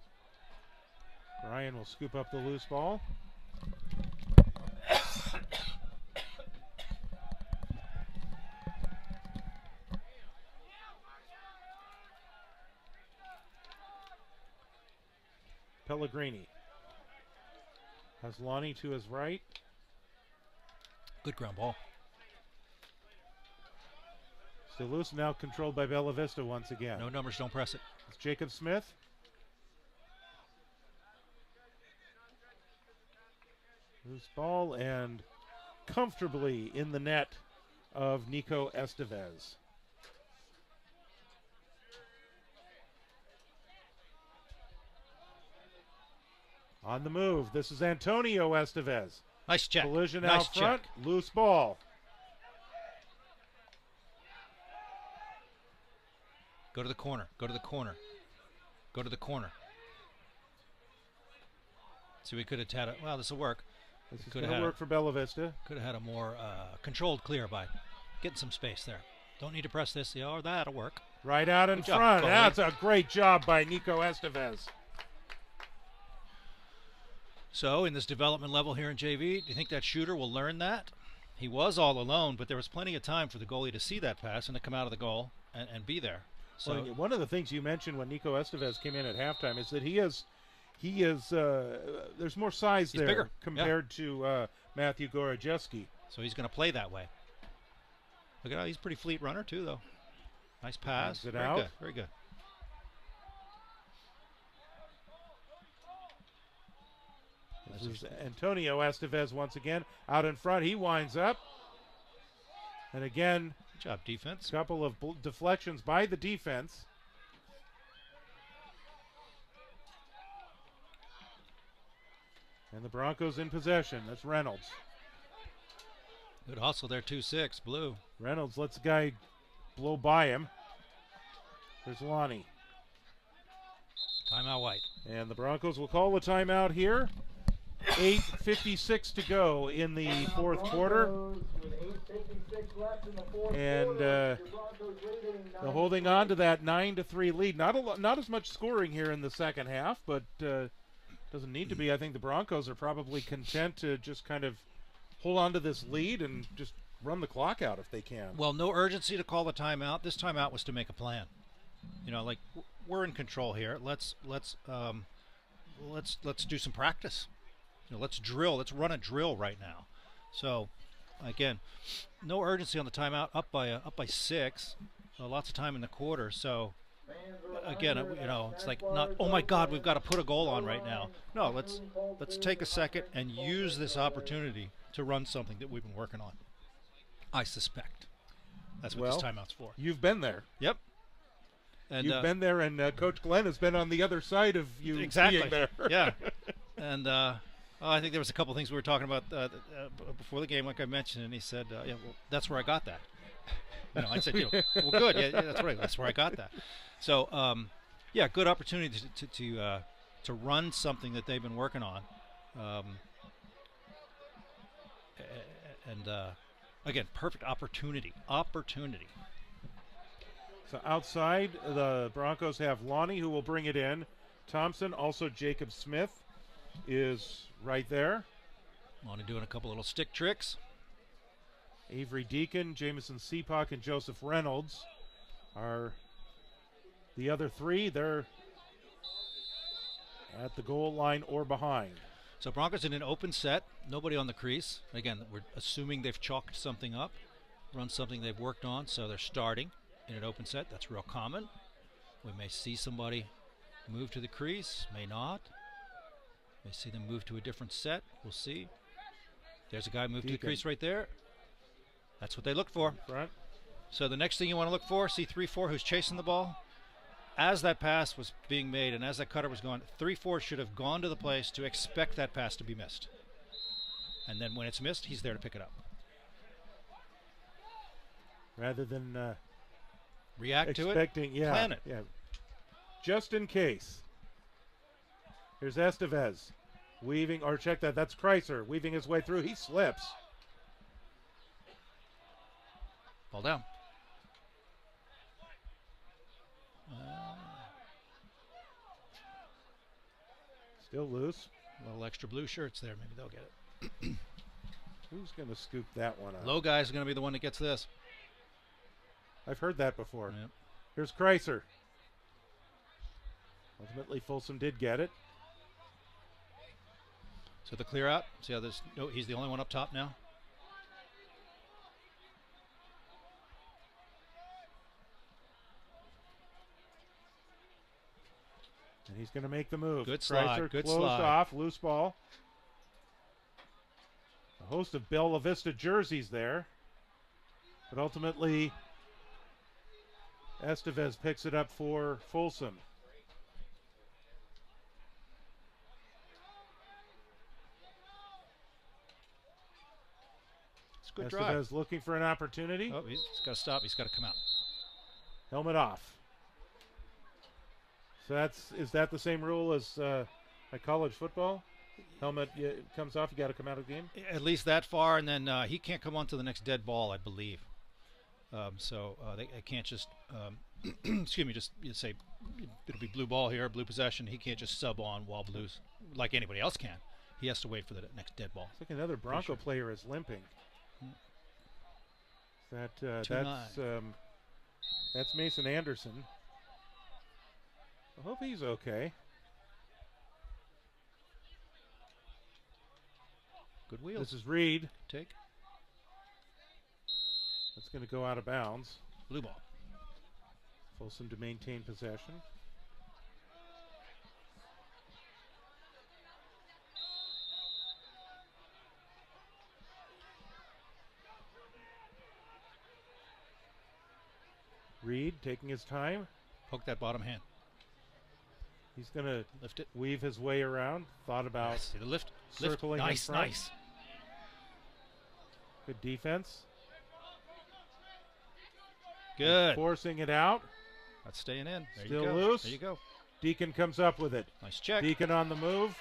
Brian will scoop up the loose ball. Pellegrini has Lonnie to his right. Good ground ball. Still loose, now controlled by Bella Vista once again. No numbers, don't press it. It's Jacob Smith. Loose ball and comfortably in the net of Nico Estevez. On the move, this is Antonio Estevez. Nice check. Collision nice out front, check. loose ball. Go to the corner, go to the corner. Go to the corner. So we could have had well, this will work. This is going to work for Bella Vista. Could have had a more controlled clear by getting some space there. Don't need to press this, or that'll work. Right out in front. That's a great job by Nico Estevez. So in this development level here in JV, do you think that shooter will learn that? He was all alone, but there was plenty of time for the goalie to see that pass and to come out of the goal and be there. So well, one of the things you mentioned when Nico Estevez came in at halftime is that he is there's more size there bigger. compared to Matthew Gorojewski. So he's going to play that way. Look at how he's a pretty fleet runner too, though. Nice pass. Very good. Very good. This is Antonio Estevez once again out in front. He winds up. And again, Good job, defense. a couple of deflections by the defense. And the Broncos in possession. That's Reynolds. Good hustle there, 2-6, Blue. Reynolds lets the guy blow by him. There's Lonnie. Timeout White. And the Broncos will call a timeout here. 8:56 to go in the fourth quarter. And they're holding on to that 9-3 lead. Not as much scoring here in the second half, but doesn't need to be. I think the Broncos are probably content to just kind of hold on to this lead and just run the clock out if they can. Well, no urgency to call the timeout. This timeout was to make a plan. You know, like we're in control here. Let's do some practice. You know, let's drill. Let's run a drill right now. So, again, no urgency on the timeout. Up by 6. Lots of time in the quarter. So, again, you know, it's like not. Oh my God, we've got to put a goal on right now. No, let's take a second and use this opportunity to run something that we've been working on. I suspect that's what this timeout's for. You've been there. Yep. And you've been there, and Coach Glenn has been on the other side of you being there. Yeah. And I think there was a couple things we were talking about before the game, like I mentioned, and he said, "Yeah, well, that's where I got that." You know, I said, "You know, well, good, yeah, that's where I got that." So, yeah, good opportunity to run something that they've been working on, and again, perfect opportunity. So outside, the Broncos have Lonnie, who will bring it in. Thompson, also Jacob Smith is right there. Lonnie doing a couple little stick tricks. Avery Deacon, Jamison Seapock, and Joseph Reynolds are the other three. They're at the goal line or behind. So Broncos in an open set, nobody on the crease. Again, we're assuming they've chalked something up, run something they've worked on, so they're starting in an open set. That's real common. We may see somebody move to the crease, may not. May see them move to a different set. We'll see. There's a guy move to the crease right there. That's what they look for. Front. So the next thing you want to look for, see 3-4 who's chasing the ball. As that pass was being made and as that cutter was going, 3-4 should have gone to the place to expect that pass to be missed. And then when it's missed, he's there to pick it up. Rather than react to it, plan it. Yeah. Just in case. Here's Estevez. Weaving, or check that, that's Kreiser. Weaving his way through. He slips. Ball down. Still loose. A little extra blue shirts there. Maybe they'll get it. Who's going to scoop that one up? Low guy's going to be the one that gets this. I've heard that before. Yep. Here's Kreiser. Ultimately, Folsom did get it. So the clear out. See how there's no, he's the only one up top now. And he's going to make the move. Good slide. Kreiser Good closed slide. off. Loose ball. A host of Bella Vista jerseys there. But ultimately, Estevez picks it up for Folsom. It's a good Estevez drive. looking for an opportunity. Oh, he's got to stop. He's got to come out. Helmet off. So is that the same rule as at college football? Helmet comes off, you got to come out of the game? At least that far, and then he can't come on to the next dead ball, I believe. So they can't just, excuse me, just say it'll be blue ball here, blue possession. He can't just sub on while blues like anybody else can. He has to wait for the next dead ball. It's like another Bronco player is limping. That's Mason Anderson. I hope he's okay. Good wheels. This is Reed. Take. That's going to go out of bounds. Blue ball. Folsom to maintain possession. Reed taking his time. Poke that bottom hand. He's going to Lift it. weave his way around. Thought about See the lift. circling in Nice, front. nice. Good defense. Good. Forcing it out. That's staying in. There Still you go. loose. There you go. Deacon comes up with it. Nice check. Deacon on the move.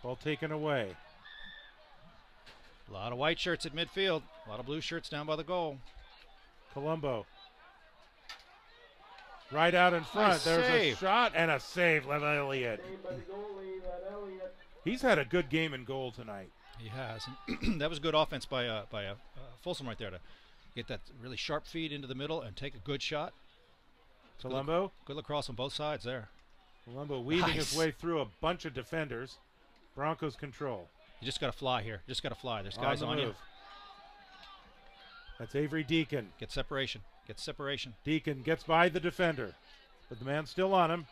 Ball taken away. A lot of white shirts at midfield. A lot of blue shirts down by the goal. Colombo. Right out in front. Nice There's save. a shot and a save. Lev Elliott. Saved by the goalie, Lev Elliott. He's had a good game in goal tonight. He has. And that was good offense by Folsom right there to get that really sharp feed into the middle and take a good shot. Colombo. Good lacrosse on both sides there. Colombo weaving Nice. his way through a bunch of defenders. Broncos control. You just got to fly here. Just got to fly. There's On guys the on you. move. That's Avery Deacon. Get separation. Get separation. Deacon gets by the defender, but the man's still on him.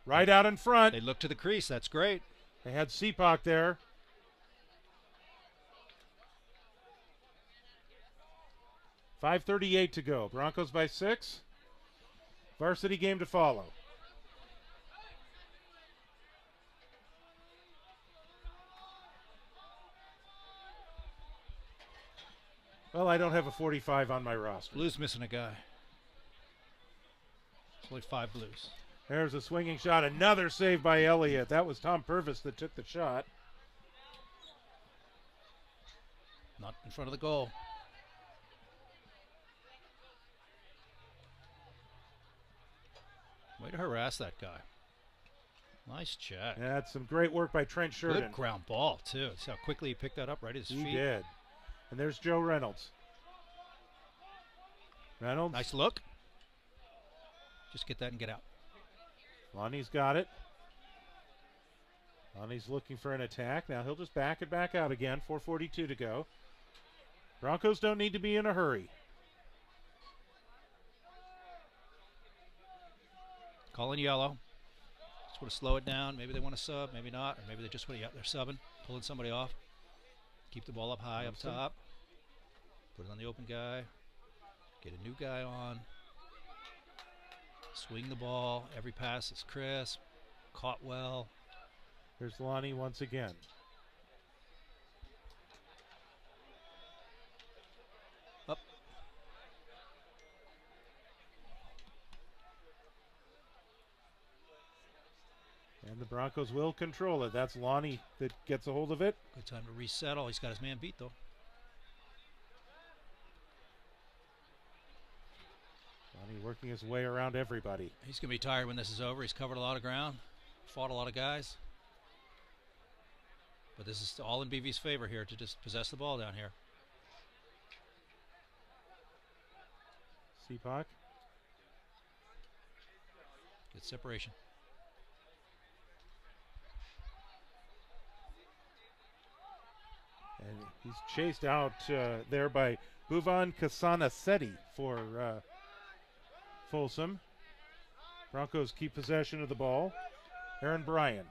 Right out in front. They look to the crease. That's great. They had Seapock there. .538 to go. Broncos by 6. Varsity game to follow. Well, I don't have a 45 on my roster. Blues missing a guy. It's only 5 blues. There's a swinging shot. Another save by Elliott. That was Tom Purvis that took the shot. Not in front of the goal. Way to harass that guy. Nice check. That's some great work by Trent Sheridan. Good ground ball, too. See how quickly he picked that up right at his He feet. did. And there's Joe Reynolds. Reynolds. Nice look. Just get that and get out. Lonnie's got it. Lonnie's looking for an attack. Now he'll just back it back out again. 4:42 to go. Broncos don't need to be in a hurry. Calling yellow. Just want to slow it down. Maybe they want to sub, maybe not. Or maybe they just want to, they're subbing, pulling somebody off. Keep the ball up high, up Thompson. top. Put it on the open guy. Get a new guy on. Swing the ball. Every pass is crisp. Caught well. Here's Lonnie once again. Up. And the Broncos will control it. That's Lonnie that gets a hold of it. Good time to resettle. He's got his man beat, though. Lonnie working his way around everybody. He's going to be tired when this is over. He's covered a lot of ground, fought a lot of guys. But this is all in BV's favor here to just possess the ball down here. Seapock. Good separation. And he's chased out there by Bhuvan Kasanasetti for Folsom. Broncos keep possession of the ball. Aaron Bryan.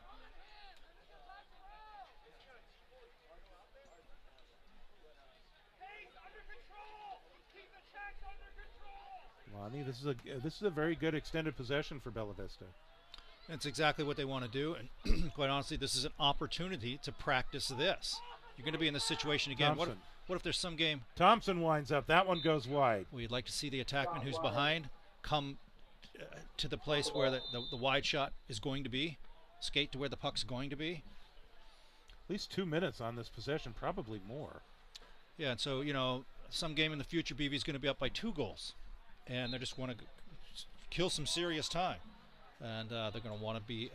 Lonnie, this is a very good extended possession for Bella Vista. That's exactly what they want to do, and quite honestly, this is an opportunity to practice this. You're going to be in this situation again. What if there's some game Thompson winds up. That one goes wide. where you'd like to see the attackman who's behind come to the place where the wide shot is going to be, skate to where the puck's going to be? At least 2 minutes on this possession, probably more. Yeah, and so, some game in the future, BV's going to be up by 2 goals, and they just want to kill some serious time. And they're going to want to be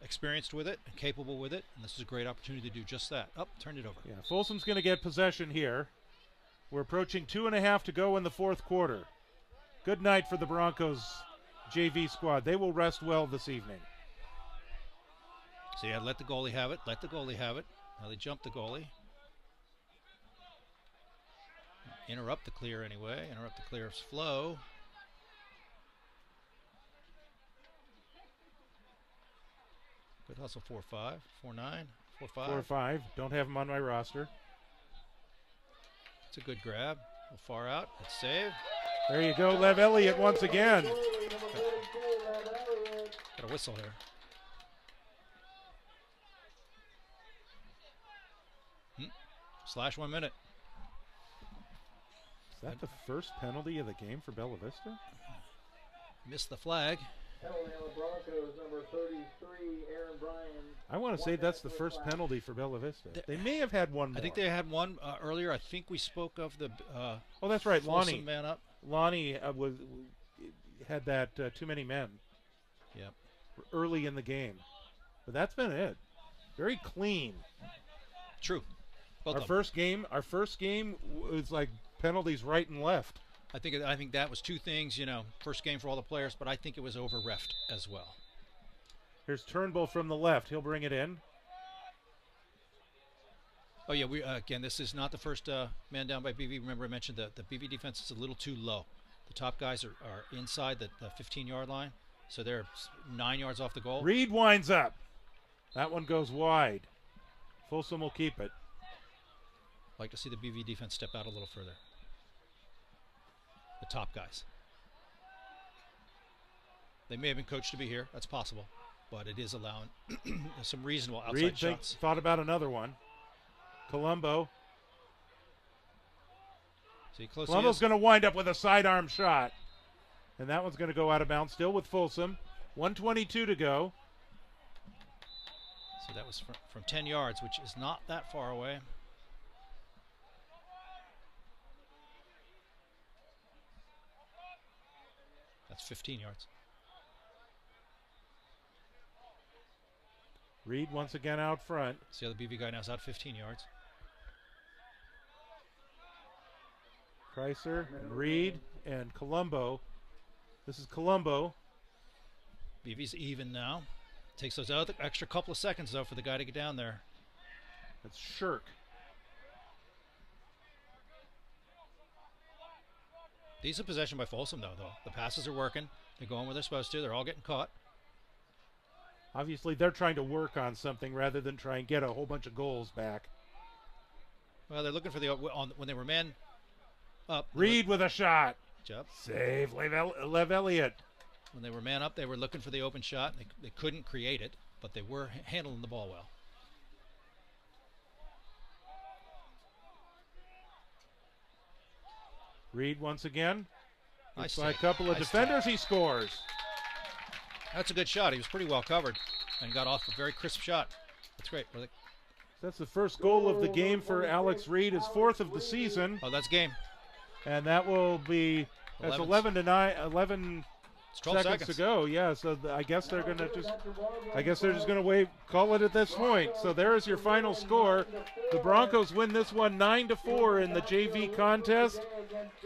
experienced with it and capable with it, and this is a great opportunity to do just that. Turned it over. Yeah, Folsom's going to get possession here. We're approaching 2.5 to go in the fourth quarter. Good night for the Broncos JV squad. They will rest well this evening. So yeah, let the goalie have it. Let the goalie have it. Now they jump the goalie. Interrupt the clear anyway. Interrupt the clear's flow. Good hustle, 4-5, 4-9, 4-5. 4-5. Don't have him on my roster. It's a good grab. Far out. It's saved. There you go, Lev Elliott once again. Got a whistle here. Slash 1 minute. Is that the first penalty of the game for Bella Vista? Missed the flag. Penalty on the Broncos, number 33, Aaron Bryan. I want to say that's the first penalty for Bella Vista. They may have had one more. I think they had one earlier. I think we spoke of the oh, that's right, Folsom Lonnie. Man up. Lonnie had that too many men. Yep. Early in the game. But that's been it. Very clean. True. Well Our done. first game was like penalties right and left. I think that was two things, first game for all the players, but I think it was over-reffed as well. Here's Turnbull from the left. He'll bring it in. Oh, yeah, we again, this is not the first man down by BV. Remember I mentioned that the BV defense is a little too low. The top guys are inside the 15-yard line, so they're 9 yards off the goal. Reed winds up. That one goes wide. Folsom will keep it. Like to see the BV defense step out a little further. The top guys. They may have been coached to be here. That's possible. But it is allowing some reasonable outside Reed shots. thought about another one. Colombo. See, close. Colombo's going to wind up with a sidearm shot. And that one's going to go out of bounds still with Folsom. 1:22 to go. So that was from 10 yards, which is not that far away. That's 15 yards. Reed once again out front. See how the BV guy now is out 15 yards. Kreiser and Reed and Colombo. This is Colombo. BV's even now. Takes those out. Extra couple of seconds, though, for the guy to get down there. That's Shirk. Decent possession by Folsom, though. The passes are working. They're going where they're supposed to. They're all getting caught. Obviously, they're trying to work on something rather than try and get a whole bunch of goals back. Well, they're looking for when they were man up. Reed with a shot. Job. Save Lev Elliott. When they were man up, they were looking for the open shot. They couldn't create it, but they were handling the ball well. Reed once again. Nice By a save. couple of Nice defenders, he scores. That's a good shot. He was pretty well covered and got off a very crisp shot. That's great. That's the first goal of the game for Alex Reed, his fourth of the season. Oh, that's game. And that will be, that's 11 It's 12 seconds to go. Yeah, so I guess they're going to just going to wait, call it at this point. So there is your final score. The Broncos win this one 9-4 in the JV contest.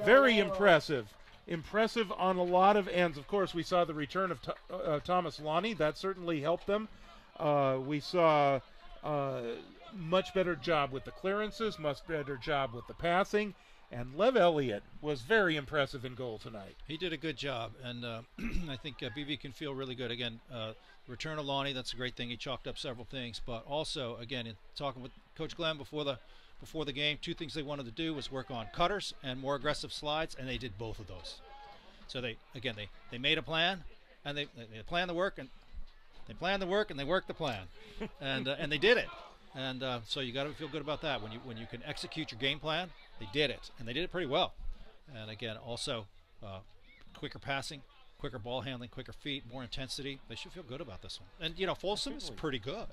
Very impressive. Impressive on a lot of ends. Of course, we saw the return of Thomas Lonnie. That certainly helped them. We saw much better job with the clearances, much better job with the passing. And Lev Elliott was very impressive in goal tonight. He did a good job, and I think BV can feel really good. Again, return of Lonnie, that's a great thing. He chalked up several things, but also, again, in talking with Coach Glenn before the game, two things they wanted to do was work on cutters and more aggressive slides, and they did both of those. So they made a plan, and they planned the work, and they planned the work, and they worked the plan, and they did it. And so you got to feel good about that when you can execute your game plan. They did it, and they did it pretty well. And again, also quicker passing, quicker ball handling, quicker feet, more intensity. They should feel good about this one. And Folsom is pretty good.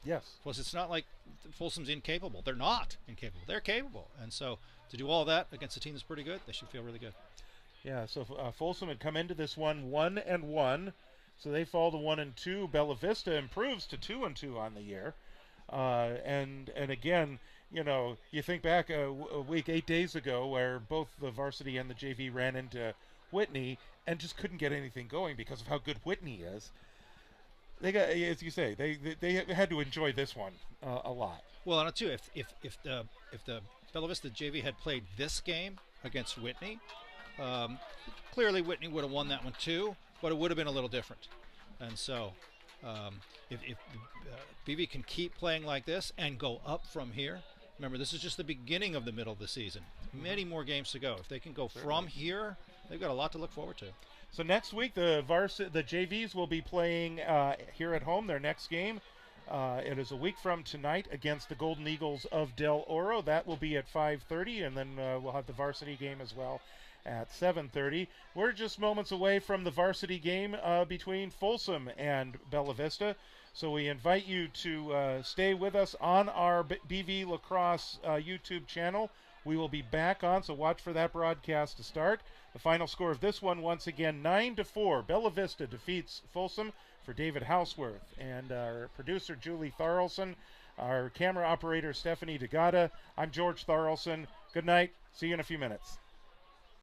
Yes. Plus, it's not like Folsom's incapable. They're not incapable. They're capable. And so to do all that against a team that's pretty good, they should feel really good. Yeah. So Folsom had come into this one 1-1, so they fall to 1-2. Bella Vista improves to 2-2 on the year. And again, you think back a week, 8 days ago, where both the varsity and the JV ran into Whitney and just couldn't get anything going because of how good Whitney is. They got, as you say, they had to enjoy this one a lot. Well, and too, if the Bella Vista JV had played this game against Whitney, clearly Whitney would have won that one too, but it would have been a little different. And so, if BV can keep playing like this and go up from here, Remember, this is just the beginning of the middle of the season. Many more games to go. If they can go from here, they've got a lot to look forward to. So next week, the JVs will be playing here at home, their next game. It is a week from tonight against the Golden Eagles of Del Oro. That will be at 5:30, and then we'll have the varsity game as well at 7:30. We're just moments away from the varsity game between Folsom and Bella Vista. So we invite you to stay with us on our BV Lacrosse YouTube channel. We will be back on, so watch for that broadcast to start. The final score of this one, once again, 9-4. Bella Vista defeats Folsom. For David Houseworth and our producer Julie Tharlson, our camera operator Stephanie DeGata, I'm George Tharlson. Good night. See you in a few minutes.